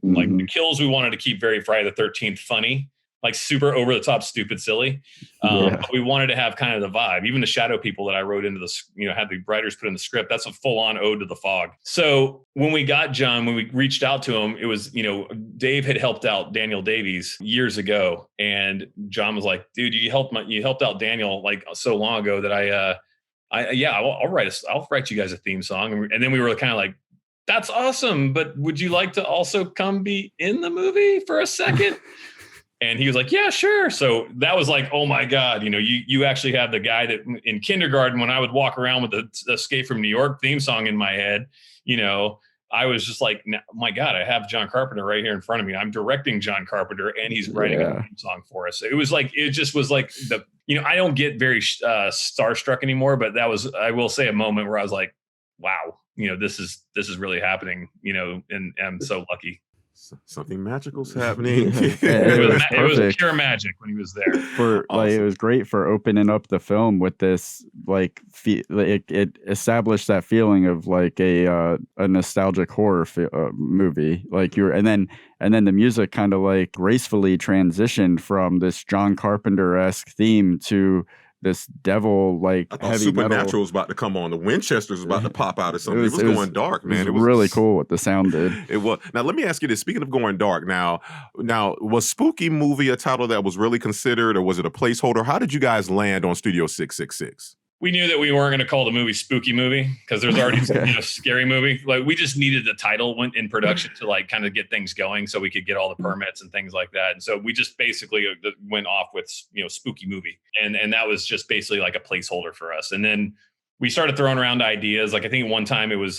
like the kills we wanted to keep very Friday the 13th funny, like super over the top, stupid, silly. But we wanted to have kind of the vibe. Even the shadow people that I wrote into the, had the writers put in the script, that's a full on ode to the fog. So when we got John, when we reached out to him, it was, Dave had helped out Daniel Davies years ago. And John was like, dude, you helped out Daniel like so long ago that I'll write you guys a theme song. And then we were kind of like, that's awesome. But would you like to also come be in the movie for a second? And he was like, yeah, sure. So that was like, oh my God, you actually have the guy that in kindergarten, when I would walk around with the Escape from New York theme song in my head, I was just like, my God, I have John Carpenter right here in front of me. I'm directing John Carpenter and he's writing a theme song for us. It was like, it just was like I don't get very starstruck anymore, but that was, I will say, a moment where I was like, wow, this is really happening, and I'm so lucky. Something magical's happening. It was pure magic when he was there. It was great for opening up the film with this, like, it established that feeling of like a nostalgic horror movie. Like and then the music kind of like gracefully transitioned from this John Carpenter-esque theme to this devil like I thought heavy Supernatural metal. Was about to come on. The Winchesters was about to pop out or something. It was going dark, man. It was really cool what the sound did. It was. Now let me ask you this. Speaking of going dark, now was Spooky Movie a title that was really considered, or was it a placeholder? How did you guys land on Studio 666? We knew that we weren't going to call the movie Spooky Movie because there's already Scary Movie. Like we just needed the title in production to like kind of get things going so we could get all the permits and things like that. And so we just basically went off with, Spooky Movie. And that was just basically like a placeholder for us. And then we started throwing around ideas. Like I think one time it was,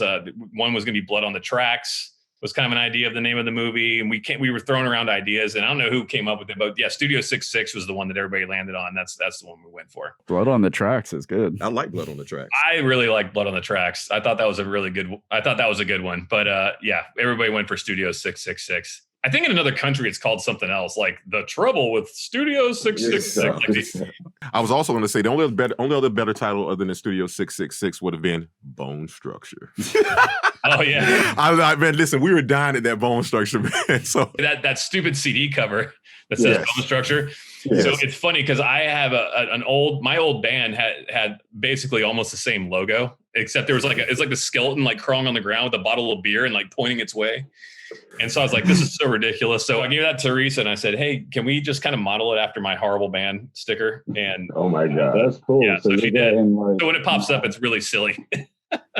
one was going to be Blood on the Tracks. Was kind of an idea of the name of the movie, and we were throwing around ideas, and I don't know who came up with it, but yeah, Studio 66 was the one that everybody landed on. That's the one we went for. Blood on the Tracks is good. I like Blood on the Tracks. I really like Blood on the Tracks. I thought that was a good one. But yeah, everybody went for Studio 666. I think in another country it's called something else, like The Trouble with Studio 666. I was also going to say the only other better title other than Studio 666 would have been Bone Structure. Oh yeah, man. Listen, we were dying at that Bone Structure, man. So that stupid CD cover that says Bone Structure. Yes. So it's funny because I have my old band had basically almost the same logo, except there was it's like the skeleton like crawling on the ground with a bottle of beer and like pointing its way. And so I was like, this is so ridiculous. So I gave that to Teresa and I said, hey, can we just kind of model it after my horrible band sticker? And oh my God, that's cool. Yeah, so she did. So when it pops up, it's really silly.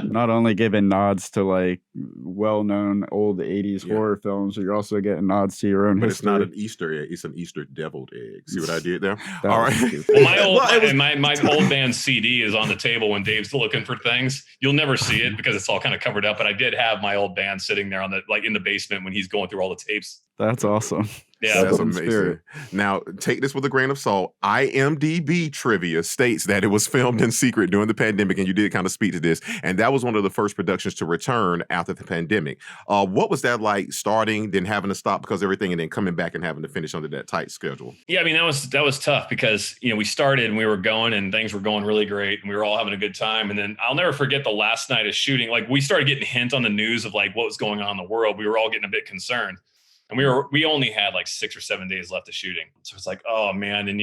Not only giving nods to like well-known old 80s horror films, but you're also getting nods to your own history. It's not an Easter egg; it's an Easter deviled egg. See what I did there? All right. Well, my old band CD is on the table when Dave's looking for things. You'll never see it because it's all kind of covered up. But I did have my old band sitting there in the basement when he's going through all the tapes. That's awesome. Yeah, that's in amazing. spirit. Now, take this with a grain of salt. IMDb trivia states that it was filmed in secret during the pandemic, and you did kind of speak to this. And that was one of the first productions to return after the pandemic. What was that like, starting, then having to stop because of everything, and then coming back and having to finish under that tight schedule? Yeah, I mean, that was tough because, you know, we started and we were going and things were going really great and we were all having a good time. And then I'll never forget the last night of shooting. Like, we started getting hints on the news of like what was going on in the world. We were all getting a bit concerned. And we only had like 6 or 7 days left of shooting. So it's like, oh man. And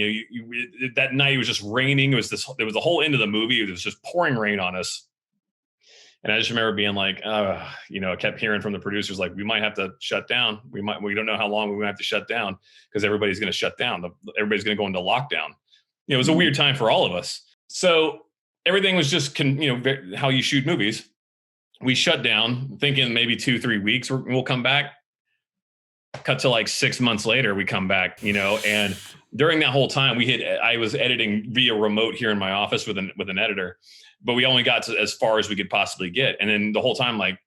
that night it was just raining. It was the whole end of the movie. It was just pouring rain on us. And I just remember being like, you know, I kept hearing from the producers, like, we might have to shut down. We don't know how long we might have to shut down because everybody's going to shut down. Everybody's going to go into lockdown. You know, it was a weird time for all of us. So everything was just, how you shoot movies. We shut down thinking maybe 2-3 weeks we'll come back. Cut to like 6 months later, we come back, you know, and during that whole time I was editing via remote here in my office with an editor, but we only got to as far as we could possibly get. And then the whole time, like,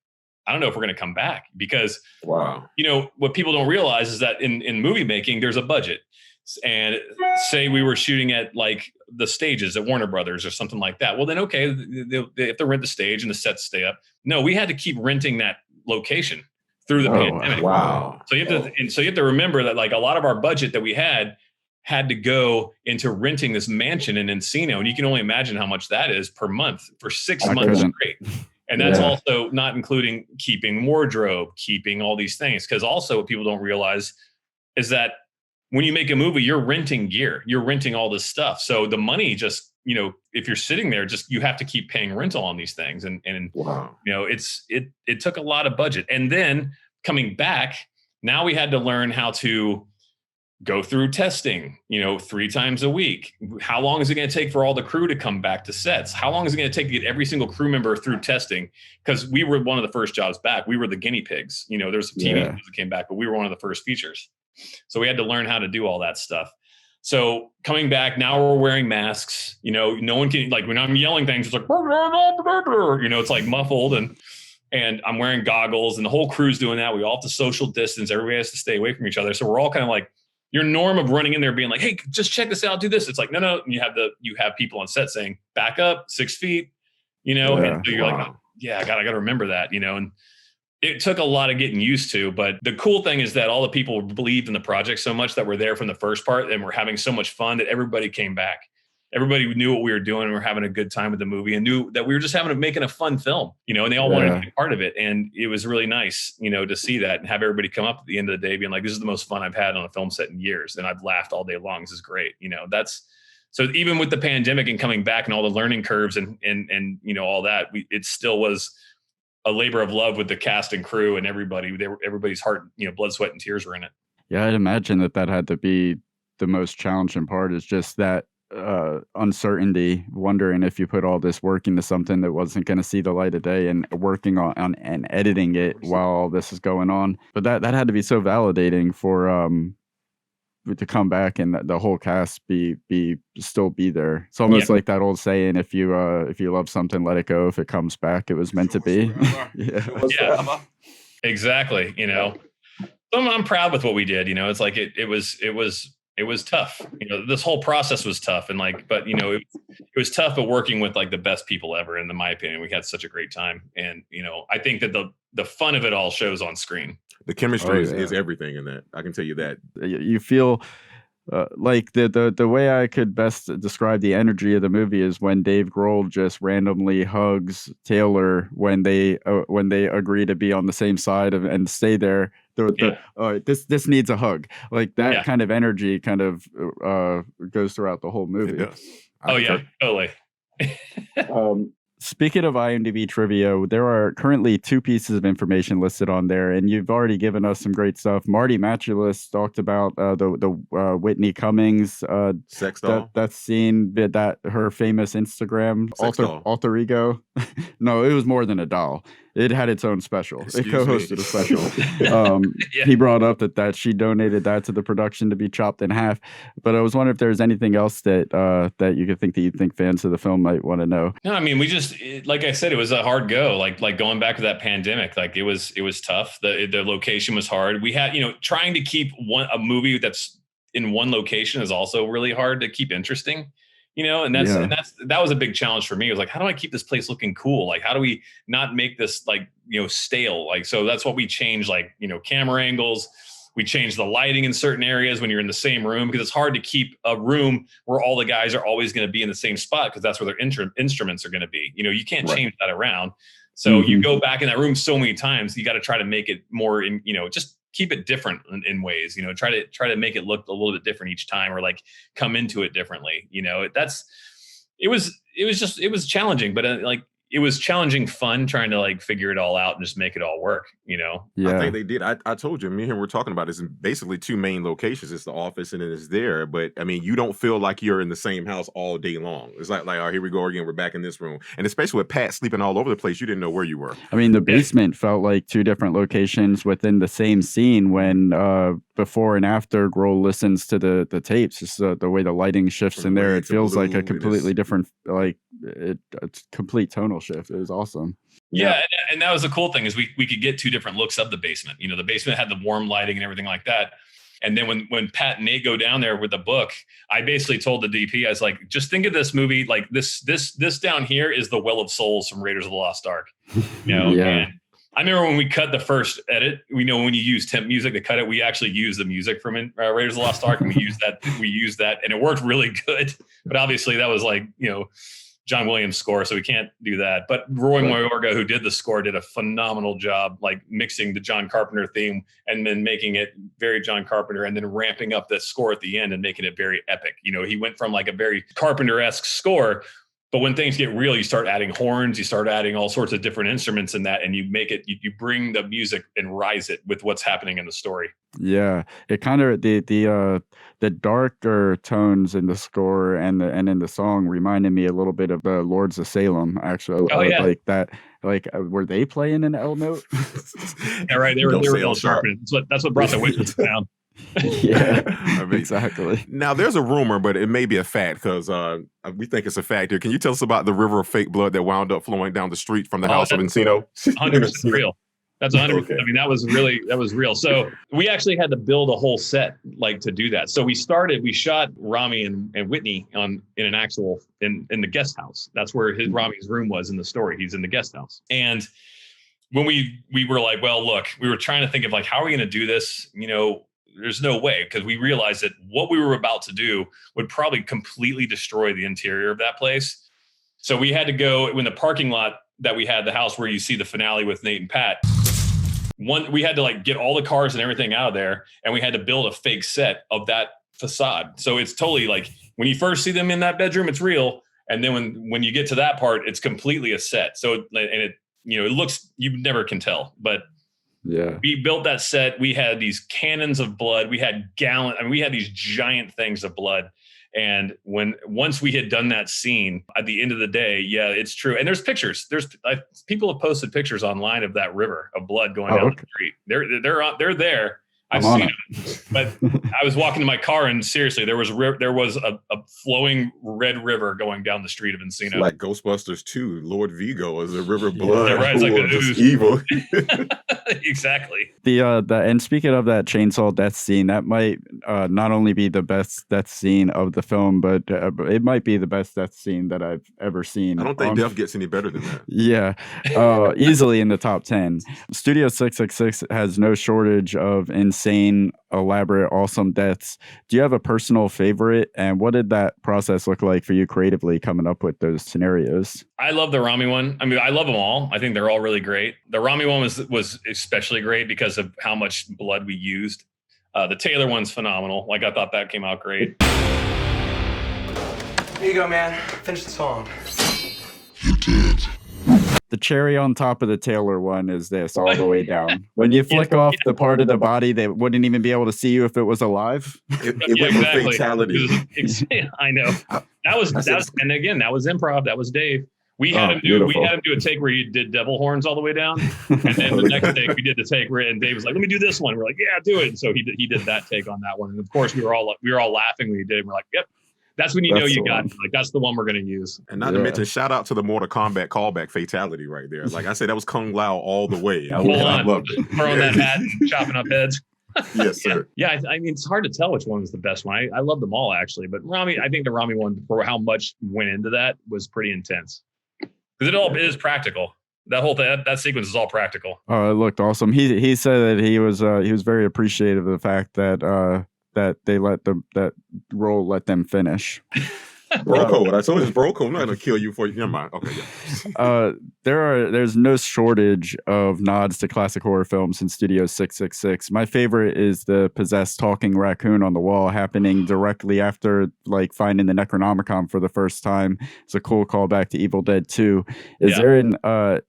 I don't know if we're going to come back because, you know, what people don't realize is that in movie making, there's a budget. And say we were shooting at like the stages at Warner Brothers or something like that. Well, then, okay, they have to rent the stage and the sets stay up. No, we had to keep renting that location through the pandemic. Wow. So you have to remember that like a lot of our budget that we had to go into renting this mansion in Encino. And you can only imagine how much that is per month for 6 months straight. And that's also not including keeping wardrobe, keeping all these things. Because also what people don't realize is that when you make a movie, you're renting gear, you're renting all this stuff. So the money just, you know, if you're sitting there, just you have to keep paying rental on these things. And you know, it took a lot of budget. And then coming back, now we had to learn how to go through testing, you know, 3 times a week. How long is it going to take for all the crew to come back to sets? How long is it going to take to get every single crew member through testing? Because we were one of the first jobs back. We were the guinea pigs. You know, there's some TV shows that came back, but we were one of the first features. So we had to learn how to do all that stuff. So coming back, now we're wearing masks. You know, no one can, like, when I'm yelling things, it's like, you know, it's like muffled, and I'm wearing goggles, and the whole crew's doing that. We all have to social distance. Everybody has to stay away from each other. So we're all kind of like, your norm of running in there being like, hey, just check this out, do this. It's like, no. And you have people on set saying, back up 6 feet, you know, and so you're like, oh, yeah, I gotta remember that, you know, and it took a lot of getting used to. But the cool thing is that all the people believed in the project so much that were there from the first part and were having so much fun that everybody came back. Everybody knew what we were doing and we're having a good time with the movie and knew that we were just making a fun film, you know, and they all wanted to be part of it. And it was really nice, you know, to see that and have everybody come up at the end of the day being like, this is the most fun I've had on a film set in years. And I've laughed all day long. This is great. You know, so even with the pandemic and coming back and all the learning curves and you know, all that, it still was a labor of love with the cast and crew and everybody. Everybody's heart, you know, blood, sweat, and tears were in it. Yeah, I'd imagine that had to be the most challenging part, is just that uncertainty, wondering if you put all this work into something that wasn't going to see the light of day, and working on and editing it while all this is going on. But that had to be so validating for to come back and the whole cast still be there. It's almost like that old saying, if you love something, let it go. If it comes back, it was meant to be. Yeah, exactly. You know, I'm proud with what we did. You know, it's like it was tough. You know, this whole process was tough, and like, but you know, it was tough. But working with like the best people ever, in my opinion, we had such a great time. And you know, I think that the fun of it all shows on screen. The chemistry is everything in that. I can tell you that. You feel like the way I could best describe the energy of the movie is when Dave Grohl just randomly hugs Taylor when they agree to be on the same side and stay there. This needs a hug. Like that kind of energy kind of goes throughout the whole movie. Totally. Speaking of IMDb trivia, there are currently 2 pieces of information listed on there, and you've already given us some great stuff. Marti Matulis talked about the Whitney Cummings sex doll. That scene, that her famous Instagram alter ego. No, it was more than a doll. It had its own special. Excuse it co-hosted me. a special. He brought up that she donated that to the production to be chopped in half. But I was wondering if there's anything else that you think fans of the film might want to know. No, I mean, like I said, it was a hard go. Like going back to that pandemic, like it was tough. The location was hard. We had, trying to keep a movie that's in one location is also really hard to keep interesting. And that was a big challenge for me. It was like, how do I keep this place looking cool? Like, how do we not make this stale? Like, so that's what we changed, like, camera angles. We changed the lighting in certain areas when you're in the same room, because it's hard to keep a room where all the guys are always going to be in the same spot, because that's where their instruments are going to be. You can't change that around. So you go back in that room so many times, you got to try to make it more just keep it different in ways, try to make it look a little bit different each time, or like come into it differently. It was challenging, but it was challenging fun trying to like figure it all out and just make it all work, Yeah. I think they did. I told you, me and him were talking about this in basically two main locations. It's the office and it is there. But I mean, you don't feel like you're in the same house all day long. It's like, oh, here we go again. We're back in this room. And especially with Pat sleeping all over the place, you didn't know where you were. I mean, the basement felt like two different locations within the same scene when before and after Grohl listens to the tapes. Just the way the lighting shifts in there, it feels like a completely different, it's complete tonal shift. It was awesome. Yeah, and that was the cool thing, is we could get two different looks of the basement. The basement had the warm lighting and everything like that. And then when Pat and Nate go down there with the book, I basically told the DP, I was like, just think of this movie like this down here is the Well of Souls from Raiders of the Lost Ark. And I remember when we cut the first edit, when you use temp music to cut it, we actually used the music from Raiders of the Lost Ark, and we used that, and it worked really good. But obviously that was like, John Williams' score, so we can't do that. But Roy Mayorga, who did the score, did a phenomenal job, like mixing the John Carpenter theme and then making it very John Carpenter, and then ramping up the score at the end and making it very epic. He went from like a very Carpenter-esque score, but when things get real, you start adding horns, you start adding all sorts of different instruments in that, and you make it, you bring the music and rise it with what's happening in the story. Yeah, it kind of the darker tones in the score and in the song reminded me a little bit of the Lords of Salem. Actually, like that. Like, were they playing an L note? Yeah, right. They were real sharp. That's what brought the witches down. Yeah, exactly. Now, there's a rumor, but it may be a fact, because we think it's a fact here. Can you tell us about the river of fake blood that wound up flowing down the street from the house of Encino? 100% real. That's 100%. Okay. I mean, that was real. So we actually had to build a whole set like to do that. So we shot Rami and Whitney in the guest house. That's where Rami's room was in the story. He's in the guest house. And when we were like, well, look, we were trying to think of like, how are we going to do this? There's no way, because we realized that what we were about to do would probably completely destroy the interior of that place. So we had to go in the parking lot that we had, the house where you see the finale with Nate and Pat. We had to like get all the cars and everything out of there, and we had to build a fake set of that facade. So it's totally like when you first see them in that bedroom, it's real. And then when you get to that part, it's completely a set. So, and it looks, you never can tell, but yeah, we built that set. We had these cannons of blood. We had we had these giant things of blood. And once we had done that scene, at the end of the day, yeah, it's true. And there's pictures. People have posted pictures online of that river of blood going down the street. They're there. I've seen it. But I was walking to my car, and seriously, there was a flowing red river going down the street of Encino. It's like Ghostbusters 2, Lord Vigo is a river of blood. Yeah, right. It's like just evil. Exactly. And speaking of that chainsaw death scene, that might not only be the best death scene of the film, but it might be the best death scene that I've ever seen. I don't think death gets any better than that. Yeah, easily in the top 10. Studio 666 has no shortage of insane, elaborate, awesome deaths. Do you have a personal favorite, and what did that process look like for you creatively coming up with those scenarios? I love the Rami one. I mean, I love them all. I think they're all really great. The Rami one was especially great because of how much blood we used. The Taylor one's phenomenal. Like, I thought that came out great. Here you go, man. Finish the song. You did. The cherry on top of the Taylor one is this all the way down. When you flick off the part of the body, they wouldn't even be able to see you if it was alive. It was a fatality. I know. That was, and again, that was improv. That was Dave. We had him do a take where he did devil horns all the way down, and then the next take we did the take where and Dave was like, "Let me do this one." We're like, "Yeah, do it." And so he did that take on that one, and of course we were all laughing when he did it. We're like, "Yep, that's when you know you got it. Like that's the one we're going to use." And not to mention, shout out to the Mortal Kombat callback fatality right there. Like I said, that was Kung Lao all the way. I loved it. Throwing that hat and chopping up heads. Yes, sir. Yeah, I mean, it's hard to tell which one was the best one. I love them all actually, but I think the Rami one, for how much went into that, was pretty intense. Because it is practical. That whole thing, that sequence is all practical. Oh, it looked awesome. He said that he was very appreciative of the fact that they that role let them finish. Bro code. I told you it's bro code. I'm not gonna kill you for you. Never mind. Okay, yeah. There's no shortage of nods to classic horror films in Studio 666. My favorite is the possessed talking raccoon on the wall happening directly after like finding the Necronomicon for the first time. It's a cool callback to Evil Dead 2. Is there an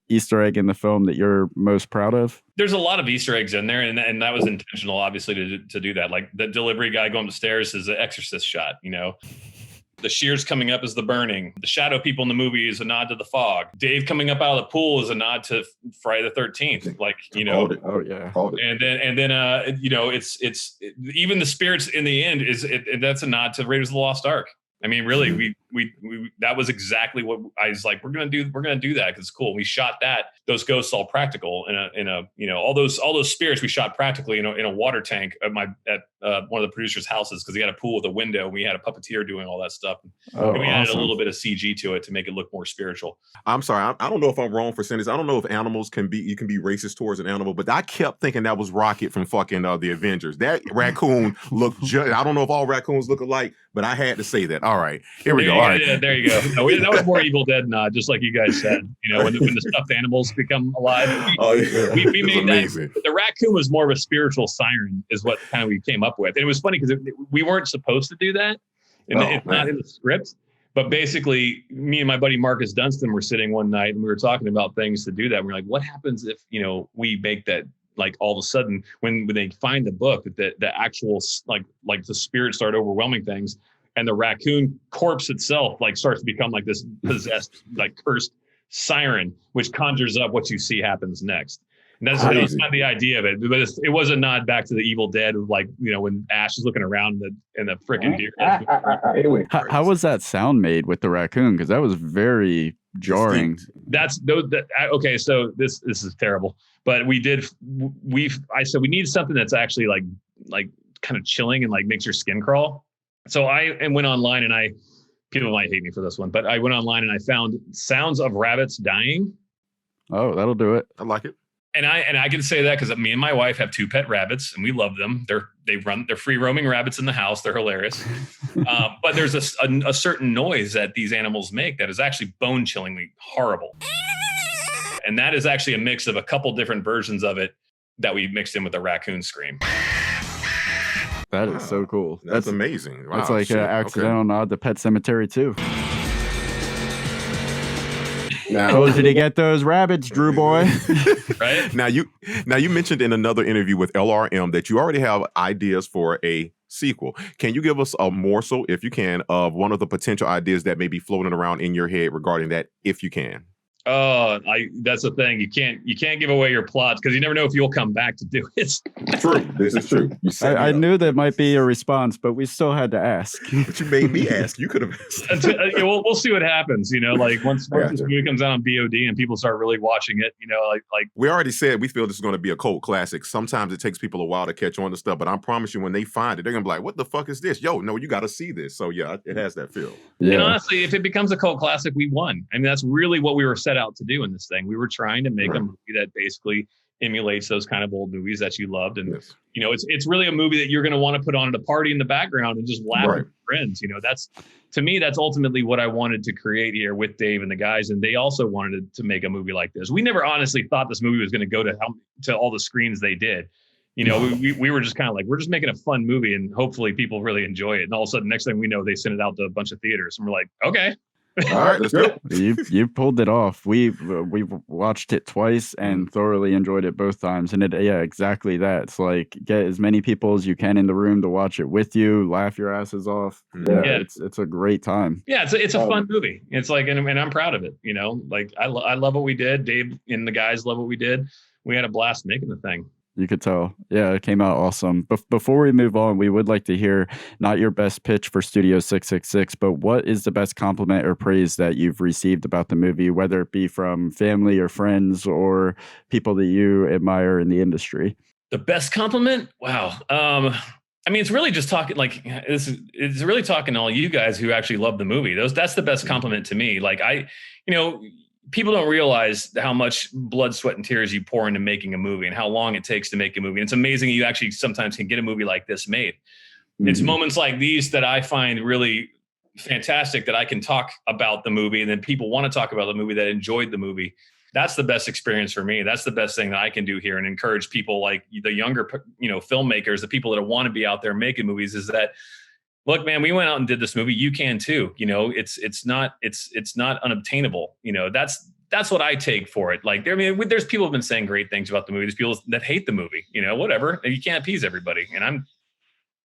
Easter egg in the film that you're most proud of? There's a lot of Easter eggs in there, and that was intentional, obviously, to do that. Like the delivery guy going up the stairs is an Exorcist shot, you know. The shears coming up is the burning. The shadow people in the movie is a nod to the fog. Dave coming up out of the pool is a nod to Friday the 13th. Like, you know, and then you know, it's even the spirits in the end that's a nod to Raiders of the Lost Ark. I mean, really, we that was exactly what I was like. We're gonna do that because it's cool. We shot that. Those ghosts all practical in a you know, all those spirits we shot practically in a water tank at one of the producers' houses because he had a pool with a window. We had a puppeteer doing all that stuff, and we added a little bit of CG to it to make it look more spiritual. I'm sorry, I don't know if I'm wrong for saying this. I don't know if animals can be racist towards an animal, but I kept thinking that was Rocket from fucking the Avengers. That raccoon looked. I don't know if all raccoons look alike, but I had to say that. All right, here we go. All right. Yeah, there you go. No, that was more Evil Dead nod, just like you guys said. You know, when the stuffed animals become alive. We made that. The raccoon was more of a spiritual siren, is what kind of we came up with. And it was funny because we weren't supposed to do that, and it's not in the script. But basically, me and my buddy Marcus Dunstan were sitting one night, and we were talking about things to do that. And we're like, what happens if we make that? Like all of a sudden, when they find the book, that the actual like the spirits start overwhelming things. And the raccoon corpse itself like starts to become like this possessed, like cursed siren, which conjures up what you see happens next. And that's kind of the idea of it. But it was a nod back to the Evil Dead of like, you know, when Ash is looking around and the freaking deer. How was that sound made with the raccoon? Because that was very jarring. Okay. So this is terrible. But I said we need something that's actually like kind of chilling and like makes your skin crawl. So I went online and people might hate me for this one, but I went online and I found sounds of rabbits dying. Oh, that'll do it. I like it. And I can say that because me and my wife have 2 pet rabbits and we love them. They're free roaming rabbits in the house. They're hilarious. But there's a certain noise that these animals make that is actually bone chillingly horrible. And that is actually a mix of a couple different versions of it that we mixed in with the raccoon scream. That is so cool. That's amazing. Wow, that's like an accidental nod to Pet Cemetery too. Now, told you to get those rabbits, Drew boy. Right? Now you mentioned in another interview with LRM that you already have ideas for a sequel. Can you give us a morsel, if you can, of one of the potential ideas that may be floating around in your head regarding that, if you can? Oh, that's the thing. You can't give away your plots because you never know if you'll come back to do it. True. This is true. I knew that might be a response, but we still had to ask. But you made me ask. You could have asked. We'll see what happens. You know, like once this movie comes out on VOD and people start really watching it, you know, like we already said, we feel this is going to be a cult classic. Sometimes it takes people a while to catch on to stuff, but I promise you, when they find it, they're gonna be like, "What the fuck is this? Yo, no, you got to see this." So yeah, it has that feel. Yeah. And honestly, if it becomes a cult classic, we won. I mean, that's really what we were set out to do in this thing. We were trying to make a movie that basically emulates those kind of old movies that you loved, and you know, it's really a movie that you're going to want to put on at a party in the background and just laugh with your friends. You know, that's ultimately what I wanted to create here with Dave and the guys, and they also wanted to make a movie like this. We never honestly thought this movie was going to go to all the screens they did. You know, we were just kind of like, we're just making a fun movie and hopefully people really enjoy it. And all of a sudden, next thing we know, they send it out to a bunch of theaters and we're like, okay. All right, let's go. You pulled it off. We watched it twice and thoroughly enjoyed it both times. And exactly that. It's like get as many people as you can in the room to watch it with you, laugh your asses off. Yeah. It's a great time. Yeah, it's a fun movie. It's like, and I'm proud of it. You know, like I love what we did. Dave and the guys love what we did. We had a blast making the thing. You could tell. Yeah, it came out awesome. Before we move on, we would like to hear not your best pitch for Studio 666, but what is the best compliment or praise that you've received about the movie, whether it be from family or friends or people that you admire in the industry? The best compliment? Wow. I mean, it's really just talking like it's really talking to all you guys who actually love the movie. That's the best compliment to me. Like people don't realize how much blood, sweat, and tears you pour into making a movie and how long it takes to make a movie. And it's amazing you actually sometimes can get a movie like this made. Mm-hmm. It's moments like these that I find really fantastic, that I can talk about the movie and then people want to talk about the movie that enjoyed the movie. That's the best experience for me. That's the best thing that I can do here and encourage people like the younger, filmmakers, the people that want to be out there making movies, is that, look, man, we went out and did this movie. You can too. It's not unobtainable. That's what I take for it. Like, there's people who've been saying great things about the movie. There's people that hate the movie. Whatever. You can't appease everybody. And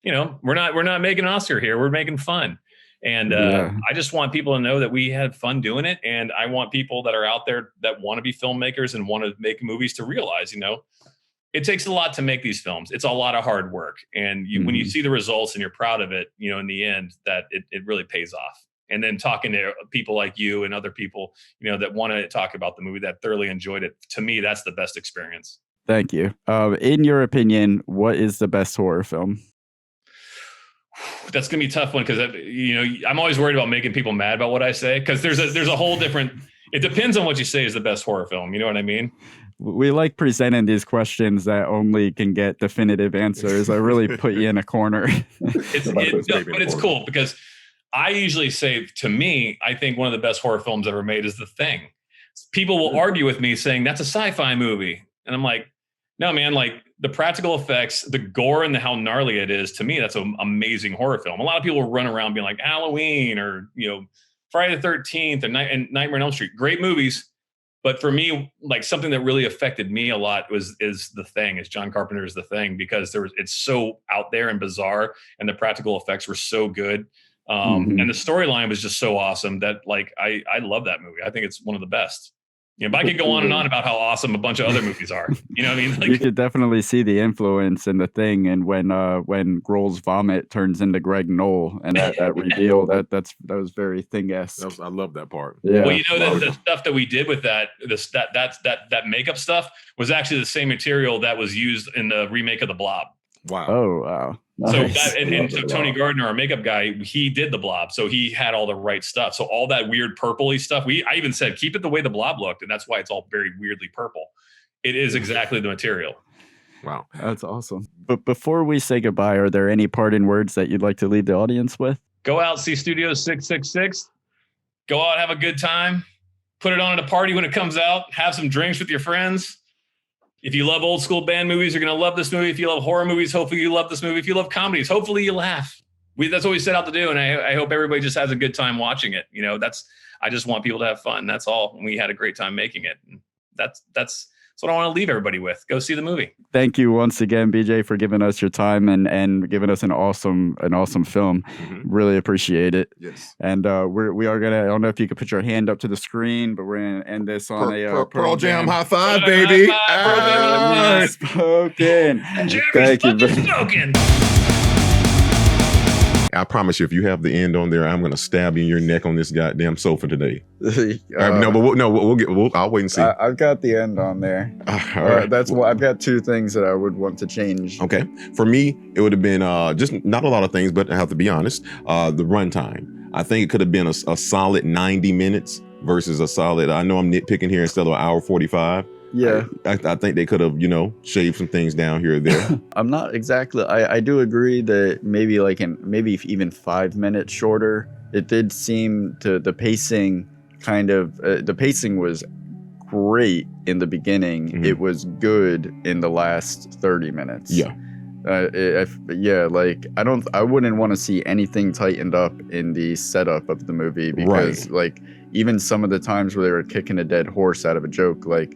we're not making an Oscar here. We're making fun. And I just want people to know that we had fun doing it. And I want people that are out there that want to be filmmakers and want to make movies to realize, it takes a lot to make these films. It's a lot of hard work. And when you see the results and you're proud of it, in the end, that it really pays off. And then talking to people like you and other people, that want to talk about the movie, that thoroughly enjoyed it. To me, that's the best experience. Thank you. In your opinion, what is the best horror film? That's going to be a tough one because, I'm always worried about making people mad about what I say, because there's a whole different, it depends on what you say is the best horror film. You know what I mean? We like presenting these questions that only can get definitive answers. I really put you in a corner. But it's cool because I usually say, to me, I think one of the best horror films ever made is The Thing. People will argue with me saying that's a sci-fi movie. And I'm like, no, man, like the practical effects, the gore, and how gnarly it is, to me, that's an amazing horror film. A lot of people run around being like Halloween or, Friday the 13th and Nightmare on Elm Street. Great movies. But for me, like something that really affected me a lot is The Thing, is John Carpenter's The Thing, because it's so out there and bizarre, and the practical effects were so good. And the storyline was just so awesome that I love that movie. I think it's one of the best. But I could go on and on about how awesome a bunch of other movies are. You know what I mean? You could definitely see the influence in The Thing, and when Grohl's vomit turns into Greg Knoll, and that reveal that was very Thing-esque. I love that part. Yeah. Well, the stuff that we did with that makeup stuff was actually the same material that was used in the remake of The Blob. Wow. Oh, wow. Nice. So Tony Gardner, our makeup guy, he did The Blob. So he had all the right stuff. So all that weird purpley stuff, I even said, keep it the way The Blob looked. And that's why it's all very weirdly purple. It is exactly the material. Wow. That's awesome. But before we say goodbye, are there any parting words that you'd like to leave the audience with? Go out, see Studio 666. Go out, have a good time. Put it on at a party when it comes out. Have some drinks with your friends. If you love old school band movies, you're going to love this movie. If you love horror movies, hopefully you love this movie. If you love comedies, hopefully you laugh. That's what we set out to do. And I hope everybody just has a good time watching it. I just want people to have fun. That's all. And we had a great time making it. And that's what I want to leave everybody with. Go see the movie. Thank you once again, BJ, for giving us your time and giving us an awesome film. Mm-hmm. Really appreciate it. Yes. And we are gonna. I don't know if you could put your hand up to the screen, but we're gonna end this on Pearl Jam high five, baby. Spoken. Thank you. Spoken. I promise you, if you have the end on there, I'm going to stab you in your neck on this goddamn sofa today. I'll wait and see. I've got the end on there. All right. That's why I've got two things that I would want to change. Okay. For me, it would have been just not a lot of things, but I have to be honest, the runtime. I think it could have been a solid 90 minutes versus a solid, I know I'm nitpicking here, instead of an hour 45. Yeah, I think they could have, shaved some things down here or there. I'm not exactly. I do agree that maybe maybe even 5 minutes shorter. It did seem to the pacing the pacing was great in the beginning. Mm-hmm. It was good in the last 30 minutes. Yeah. Like I wouldn't want to see anything tightened up in the setup of the movie, because like even some of the times where they were kicking a dead horse out of a joke, like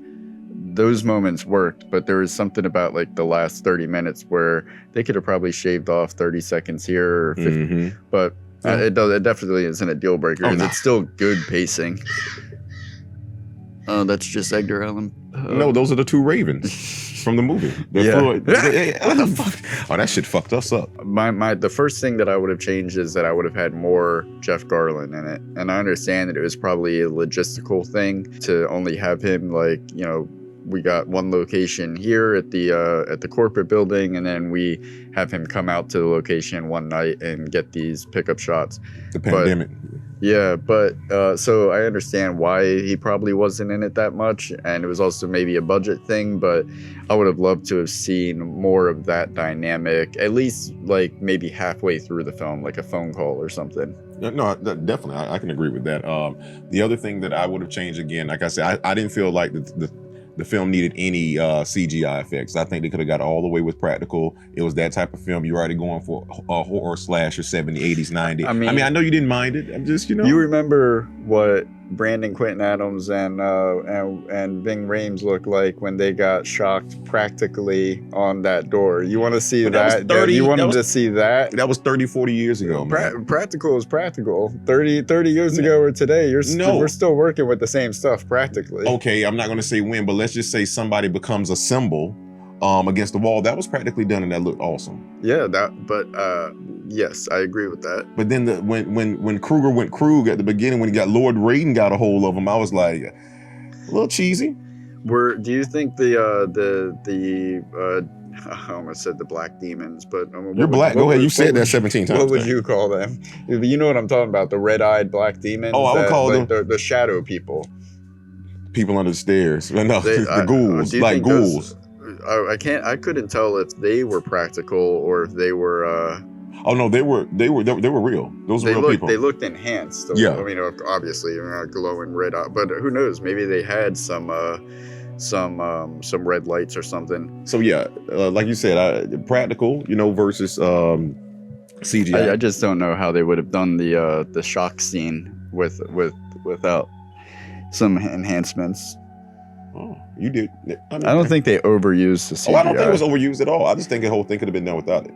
those moments worked, but there was something about like the last 30 minutes where they could have probably shaved off 30 seconds here or 50, but it definitely isn't a deal breaker. It's still good pacing. Oh, that's just Edgar Allan. No, those are the two ravens from the movie. What the fuck? Oh, that shit fucked us up. The first thing that I would have changed is that I would have had more Jeff Garlin in it. And I understand that it was probably a logistical thing to only have him, like, you know, we got one location here at the corporate building, and then we have him come out to the location one night and get these pickup shots. The pandemic. But so I understand why he probably wasn't in it that much, and it was also maybe a budget thing, but I would have loved to have seen more of that dynamic, at least like maybe halfway through the film, like a phone call or something. No, definitely. I can agree with that. The other thing that I would have changed, again, like I said, I didn't feel like the film needed any CGI effects. I think they could have got all the way with practical. It was that type of film. You're already going for a horror slasher, 70s, 80s, 90s. I mean, I know you didn't mind it. I'm just, you know. You remember what Brandon Quinton Adams and Ving Rhames looked like when they got shocked practically on that door. You want to see that? You wanted to see that? That was 30, 40 years ago, man. Practical is practical. 30 years ago or today, we're still working with the same stuff practically. Okay, I'm not going to say when, but let's just say somebody becomes a symbol against the wall. That was practically done, and that looked awesome. Yeah, yes, I agree with that. But then when Kruger went Krug at the beginning, when he got Lord Raiden got a hold of him, I was like, a little cheesy. Do you think I almost said the black demons, but you're black. Go ahead. You said that 17 times. What would you call them? You know what I'm talking about? The red-eyed black demons. Oh, I would call them the shadow people. People under the stairs. No, the ghouls, like ghouls. I couldn't tell if they were practical or if they were. Oh no, they were real. Those were real people. They looked enhanced. Yeah. I mean, obviously, glowing red eye, but who knows? Maybe they had some red lights or something. So yeah, like you said, practical, versus CGI. I just don't know how they would have done the shock scene without some enhancements. Oh, you did. I don't think they overused the CGI. Oh, I don't think it was overused at all. I just think the whole thing could have been done without it.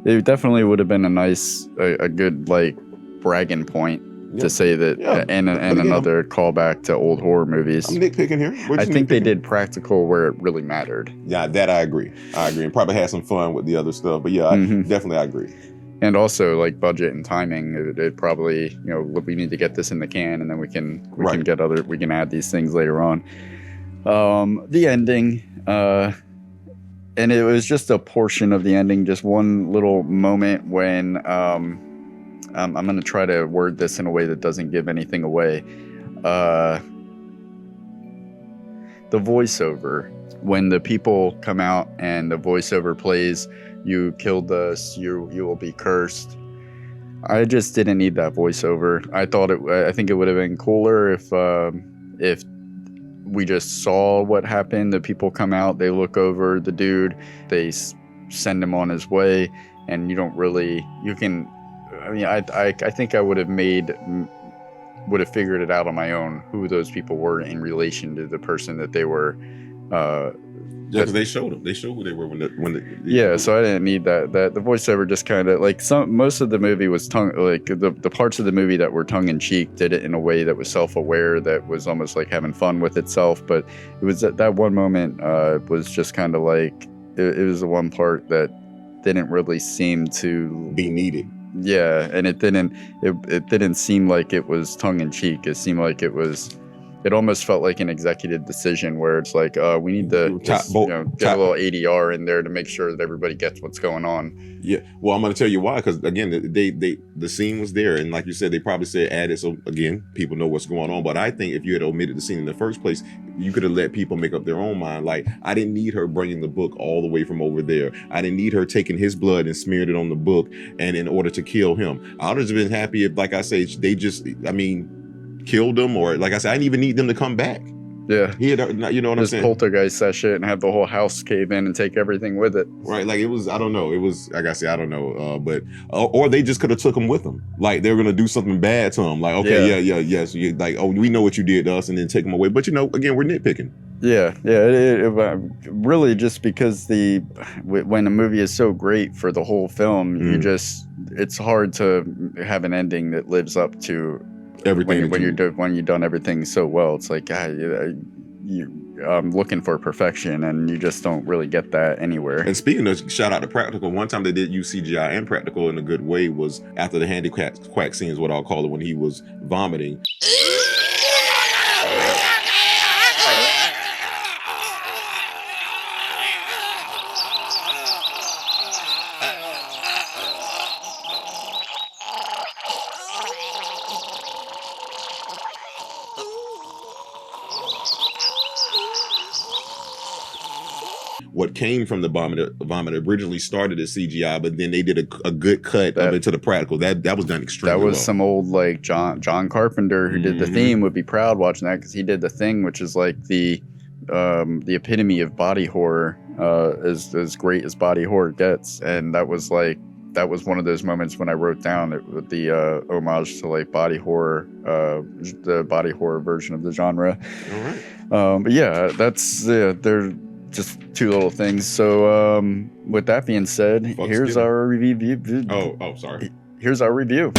It definitely would have been a good like bragging point to say that, and another callback to old horror movies. I'm nitpicking here. I think they did practical where it really mattered. Yeah, that I agree, and probably had some fun with the other stuff. But yeah, definitely I agree. And also like budget and timing, it probably, we need to get this in the can, and then we can add these things later on. The ending, and it was just a portion of the ending, just one little moment when I'm going to try to word this in a way that doesn't give anything away. The voiceover, when the people come out and the voiceover plays, "You killed us, you will be cursed." I just didn't need that voiceover. I think it would have been cooler if we just saw what happened. The people come out, they look over the dude, they send him on his way, and I think I would have figured it out on my own who those people were in relation to the person that they were. Because they showed them. They showed who they were so I didn't need that. The voiceover just kind of like most of the movie was the parts of the movie that were tongue in cheek did it in a way that was self-aware, that was almost like having fun with itself. But it was that one moment was just kind of like it was the one part that didn't really seem to be needed. Yeah, and it didn't seem like it was tongue in cheek. It seemed like it almost felt like an executive decision where it's like, we need to get a little ADR in there to make sure that everybody gets what's going on. Yeah, well, I'm going to tell you why, because again, the scene was there, and like you said, they probably said add it so again people know what's going on. But I think if you had omitted the scene in the first place, you could have let people make up their own mind. Like, I didn't need her bringing the book all the way from over there. I didn't need her taking his blood and smeared it on the book, and in order to kill him. I would have been happy if, like I say, they just, killed them, or like I said, I didn't even need them to come back. Yeah. He had, you know what I'm Just saying? poltergeist that shit and have the whole house cave in and take everything with it. Right, like it was, I don't know. It was, like I said, I don't know. But or they just could have took him with them. Like they were gonna do something bad to him. Like, okay, yes, like, oh, we know what you did to us, and then take him away. But again, we're nitpicking. Yeah. Really, just because when a movie is so great for the whole film, it's hard to have an ending that lives up to everything when you've done everything so well. It's like I'm looking for perfection, and you just don't really get that anywhere. And speaking of, shout out to practical, one time they did use CGI and practical in a good way was after the handicap quack scene is what I'll call it, when he was vomiting. What came from the vomit originally started as CGI, but then they did a good cut of it to the practical. That was done extremely well. That was some old like John Carpenter who did the theme would be proud watching that, because he did The Thing, which is like the epitome of body horror, as great as body horror gets. And that was one of those moments when I wrote down the homage to like body horror, the body horror version of the genre. All right. But yeah, they're just two little things. So with that being said, here's our review. Oh, sorry. Here's our review.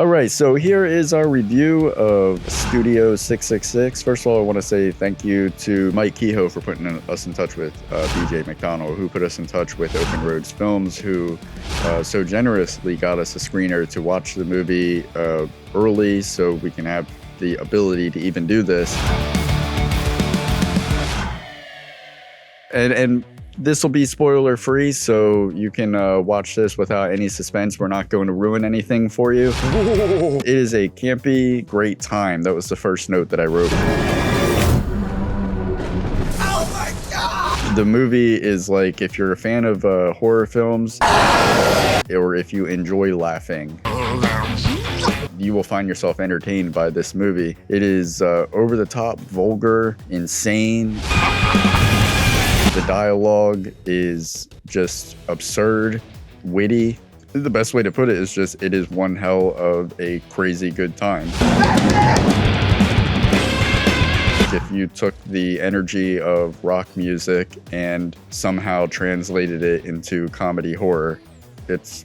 All right, so here is our review of Studio 666. First of all, I want to say thank you to Mike Kehoe for putting us in touch with BJ McDonnell, who put us in touch with Open Roads Films, who so generously got us a screener to watch the movie early so we can have the ability to even do this. And this will be spoiler free, so you can watch this without any suspense. We're not going to ruin anything for you. It is a campy, great time. That was the first note that I wrote. Oh my God! The movie is like, if you're a fan of horror films, or if you enjoy laughing, you will find yourself entertained by this movie. It is over the top, vulgar, insane. The dialogue is just absurd, witty. The best way to put it is just, it is one hell of a crazy good time. If you took the energy of rock music and somehow translated it into comedy horror, it's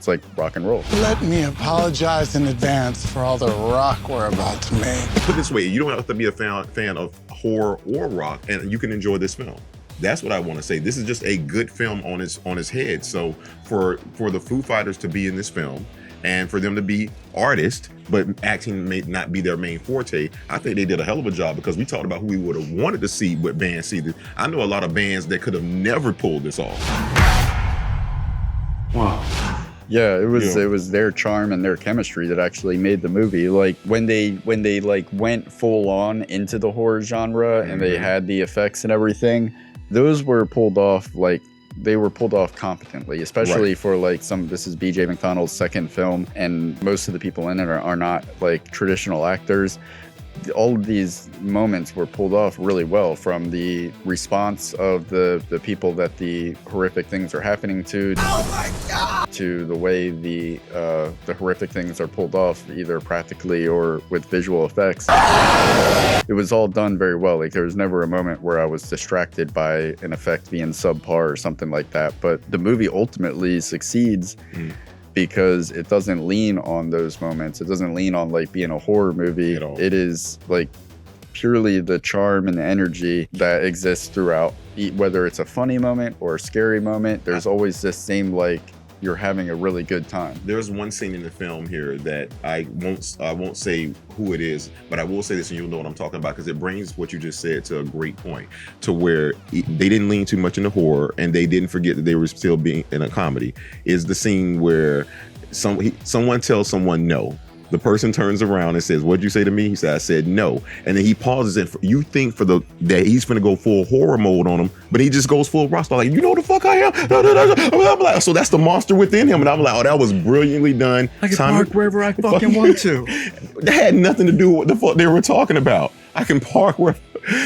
like rock and roll. Let me apologize in advance for all the rock we're about to make. Put it this way, you don't have to be a fan of horror or rock, and you can enjoy this film. That's what I want to say. This is just a good film on its head. So for the Foo Fighters to be in this film, and for them to be artists, but acting may not be their main forte, I think they did a hell of a job, because we talked about who we would have wanted to see what bands see. I know a lot of bands that could have never pulled this off. Wow. Yeah, it was their charm and their chemistry that actually made the movie. Like when they like went full on into the horror genre and they had the effects and everything, those were pulled off competently, especially for like this is BJ McDonnell's second film, and most of the people in it are not like traditional actors. All of these moments were pulled off really well, from the response of the people that the horrific things are happening to, to the way the horrific things are pulled off, either practically or with visual effects. It was all done very well. Like there was never a moment where I was distracted by an effect being subpar or something like that. But the movie ultimately succeeds because it doesn't lean on those moments. It doesn't lean on like being a horror movie at all. It is like purely the charm and the energy that exists throughout, whether it's a funny moment or a scary moment. There's always this same like you're having a really good time. There's one scene in the film here that I won't say who it is, but I will say this and you'll know what I'm talking about, because it brings what you just said to a great point, to where they didn't lean too much into horror and they didn't forget that they were still being in a comedy. Is the scene where someone tells someone no, The person turns around and says, "What'd you say to me?" He said, "I said no." And then he pauses and you think that he's gonna go full horror mode on him, but he just goes full rock star, like, "You know the fuck I am." I'm like, so that's the monster within him, and I'm like, oh, that was brilliantly done. I can park wherever I fucking want to. That had nothing to do with what the fuck they were talking about. I can park where.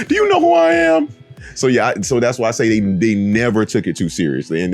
Do you know who I am? So yeah, so that's why I say they never took it too seriously,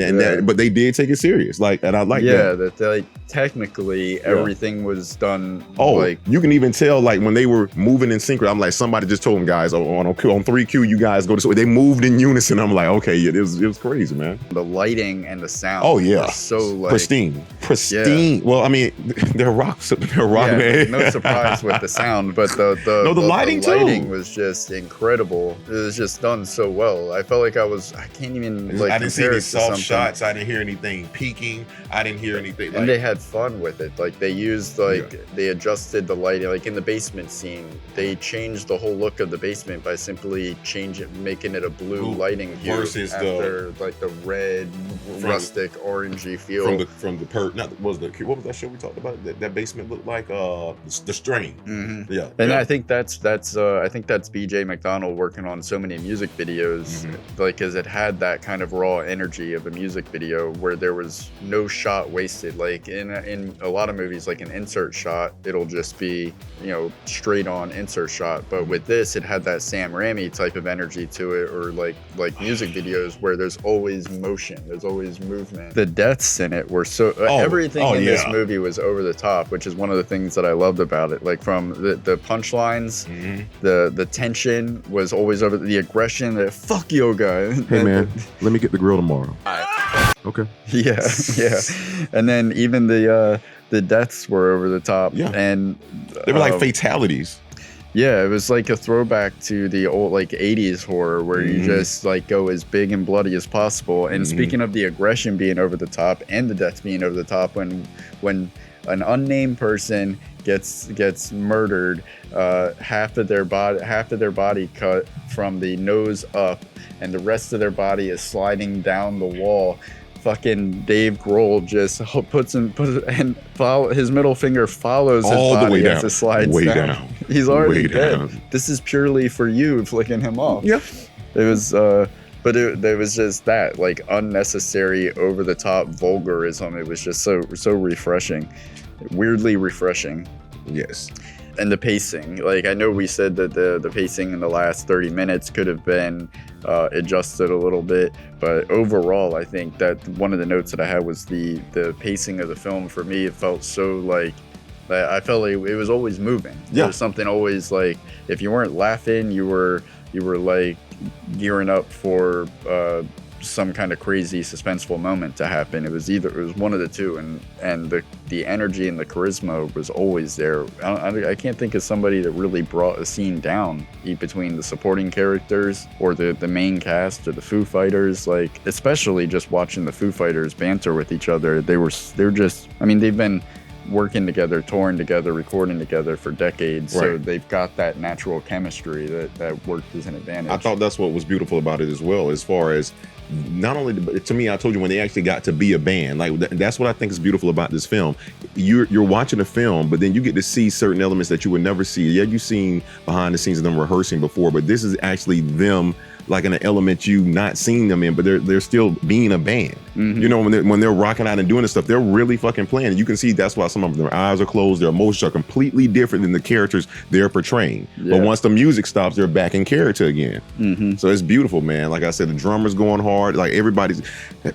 but they did take it serious. Like, and I like that. Yeah, that like technically everything was done. Oh, like you can even tell, like, when they were moving in sync. I'm like, somebody just told them, guys, on 3Q, you guys go this way. They moved in unison. I'm like, okay, yeah, it was crazy, man. The lighting and the sound. Oh yeah, was so like pristine. Yeah. Well, I mean, they're rock. Man. No surprise with the sound, but the lighting was just incredible. It was just done so well. I felt like I can't even like. I didn't see any soft shots. I didn't hear anything peaking. I didn't hear anything. And they had fun with it. Like they used they adjusted the lighting. Like in the basement scene, they changed the whole look of the basement by simply making it a blue lighting hue versus the red, rustic, orangey feel what was that show we talked about? That basement looked like the Strain. Mm-hmm. Yeah, and I think that's BJ McDonnell working on so many music videos, like, because it had that kind of raw energy of a music video where there was no shot wasted. Like in a lot of movies, like an insert shot, it'll just be, straight on insert shot. But with this, it had that Sam Raimi type of energy to it, or like music videos where there's always motion, there's always movement. The deaths in it were everything in this movie was over the top, which is one of the things that I loved about it. Like from the punchlines, the tension was always over, the aggression, the fuck yoga. Hey man, let me get the grill tomorrow. Okay. Yeah. And then even the deaths were over the top. Yeah. And they were like fatalities. Yeah, it was like a throwback to the old like 80s horror where you just like go as big and bloody as possible. And speaking of the aggression being over the top and the deaths being over the top, when an unnamed person gets murdered, half of their body cut from the nose up, and the rest of their body is sliding down the wall. Fucking Dave Grohl just his middle finger follows his all body the way down. As it slides down. He's already dead. This is purely for you, flicking him off. Yeah. It was, but it was just that, like, unnecessary, over the top vulgarism. It was just so refreshing, weirdly refreshing. Yes. And the pacing, like, I know we said that the pacing in the last 30 minutes could have been adjusted a little bit, but overall, I think that one of the notes that I had was the pacing of the film. For me, it felt so like, I felt like it was always moving. Yeah. There was something always, like, if you weren't laughing, you were like gearing up for some kind of crazy suspenseful moment to happen. It was one of the two, and the energy and the charisma was always there. I can't think of somebody that really brought a scene down between the supporting characters or the main cast or the Foo Fighters. Like, especially just watching the Foo Fighters banter with each other. They've been working together, touring together, recording together for decades. Right. So they've got that natural chemistry that worked as an advantage. I thought that's what was beautiful about it as well, as far as not only to me, I told you, when they actually got to be a band, like that's what I think is beautiful about this film. You're watching a film, but then you get to see certain elements that you would never see. Yeah, you've seen behind the scenes of them rehearsing before, but this is actually them, like, in an element you not seeing them in, but they're still being a band. When they're rocking out and doing this stuff, they're really fucking playing. You can see that's why some of their eyes are closed. Their emotions are completely different than the characters they're portraying. Yeah. But once the music stops, they're back in character again. So it's beautiful, man. Like I said, the drummer's going hard. Like, everybody's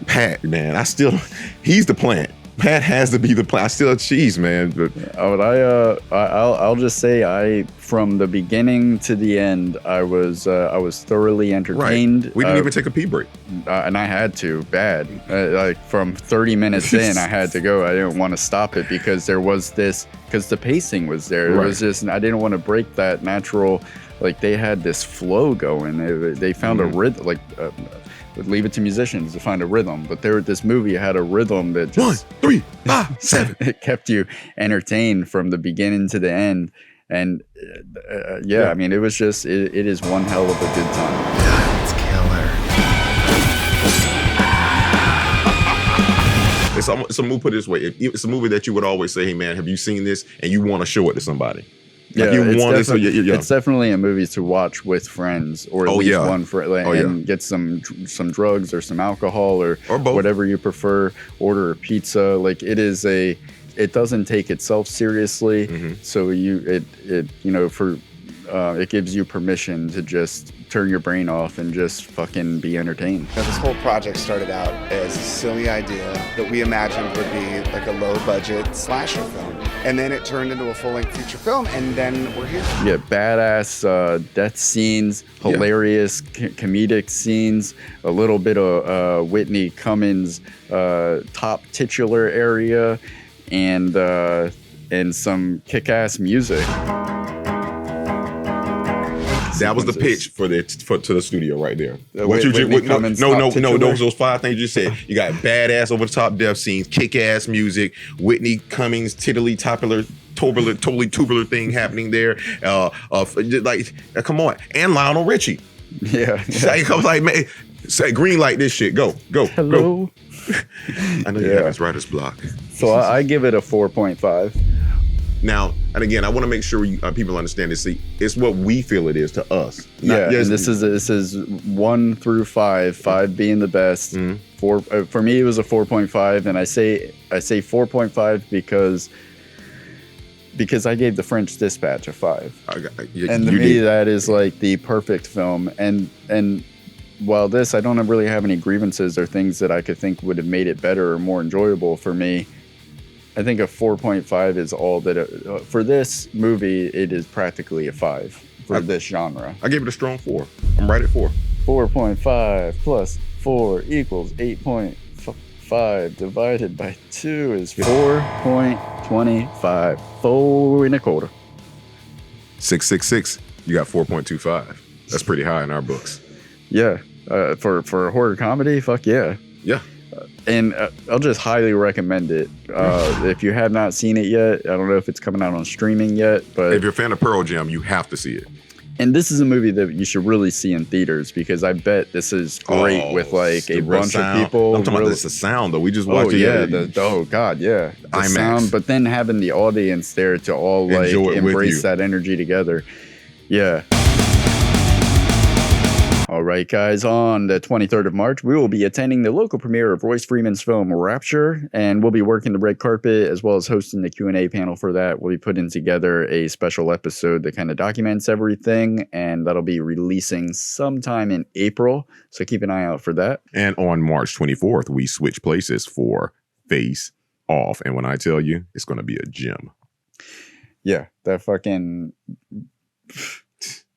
Pat, man. He's the plant. Pat has to be the plant. I still cheese, man. But I'll just say, from the beginning to the end, I was thoroughly entertained. Right. We didn't even take a pee break, and I had to bad. Like, from 30 minutes in, I had to go. I didn't want to stop it because the pacing was there. It was just, I didn't want to break that natural. Like, they had this flow going. They found a rhythm. Like, leave it to musicians to find a rhythm, but this movie had a rhythm that just 1, 3, 5, 7. It kept you entertained from the beginning to the end. And I mean, it was just, it is one hell of a good time. God, it's killer. it's a movie. Put it this way: it's a movie that you would always say, "Hey, man, have you seen this?" And you want to show it to somebody. Like it's definitely a movie to watch with friends, or at least one friend, and get some drugs or some alcohol or both. Whatever you prefer. Order a pizza. Like it doesn't take itself seriously, so it gives you permission to just turn your brain off and just fucking be entertained. Now, this whole project started out as a silly idea that we imagined would be like a low-budget slasher film. And then it turned into a full-length feature film, and then we're here. Yeah, badass death scenes, hilarious comedic scenes, a little bit of Whitney Cummings top titular area, and some kick-ass music. That was the pitch to the studio right there. Those 5 things you said. You got badass over the top death scenes, kick ass music, Whitney Cummings totally tubular thing happening there. Come on, and Lionel Richie. Yeah. Like, man, say green light this shit. Go. Hello. I know you have this writer's block. So I give it a 4.5. Now, and again, I want to make sure people understand this. See, it's what we feel it is to us. And this is 1 through 5, 5 being the best. 4 for me, it was a 4.5, and I say 4.5 because I gave The French Dispatch a 5. And to me, that is like the perfect film. And while I don't really have any grievances or things that I could think would have made it better or more enjoyable for me. I think a 4.5 is all that for this movie. It is practically a 5 for this genre. I gave it a strong 4. I'm right at 4. 4.5 plus 4 equals 8.5 divided by 2 is 4.25. 4 and a quarter. 666. You got 4.25. That's pretty high in our books. Yeah. For a horror comedy, fuck yeah. Yeah. And I'll just highly recommend it. If you have not seen it yet, I don't know if it's coming out on streaming yet, but if you're a fan of Pearl Jam, you have to see it. And this is a movie that you should really see in theaters, because I bet this is great with like a bunch of people. I'm talking about the sound though. We just watched it. Oh god, yeah. The IMAX. sound, but then having the audience there to all like embrace that energy together. Yeah. All right, guys, on the 23rd of March, we will be attending the local premiere of Royce Freeman's film Rapture, and we'll be working the red carpet as well as hosting the Q&A panel for that. We'll be putting together a special episode that kind of documents everything, and that'll be releasing sometime in April, so keep an eye out for that. And on March 24th, we switch places for Face Off, and when I tell you, it's going to be a gem. Yeah, that fucking...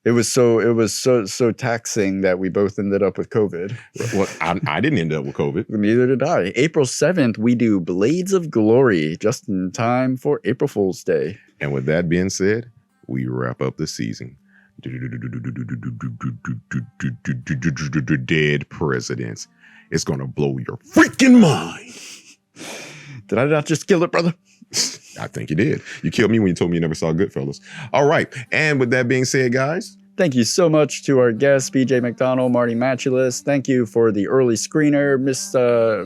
It was so taxing that we both ended up with COVID. Well, I didn't end up with COVID. Neither did I. April 7th, we do Blades of Glory, just in time for April Fool's Day. And with that being said, we wrap up the season. Dead presidents. It's going to blow your freaking mind. Did I not just kill it, brother? I think you did. You killed me when you told me you never saw Goodfellas. All right. And with that being said, guys. Thank you so much to our guests, BJ McDonnell, Marti Matulis. Thank you for the early screener, Mr.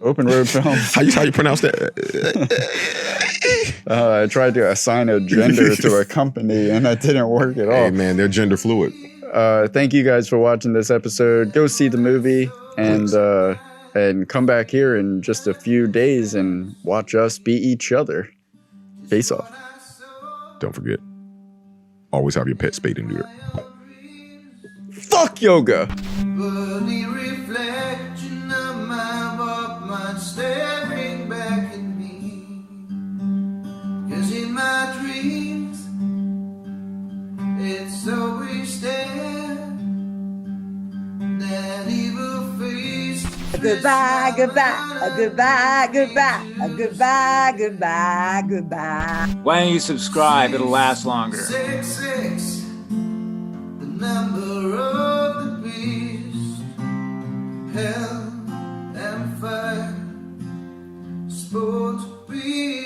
Open Road Films. How you pronounce that? I tried to assign a gender to a company, and that didn't work at all. Hey, man, they're gender fluid. Thank you guys for watching this episode. Go see the movie, and come back here in just a few days and watch us beat each other. Face Off. Don't forget, always have your pet spayed and neutered. Fuck yoga. Reflection of my Walkman staring back at me. 'Cause in my dreams, it's always there. That evil face. Goodbye, goodbye, goodbye, goodbye, goodbye, goodbye, goodbye. Why don't you subscribe? It'll last longer. 66, the number of the beast. Hell and fire, supposed to be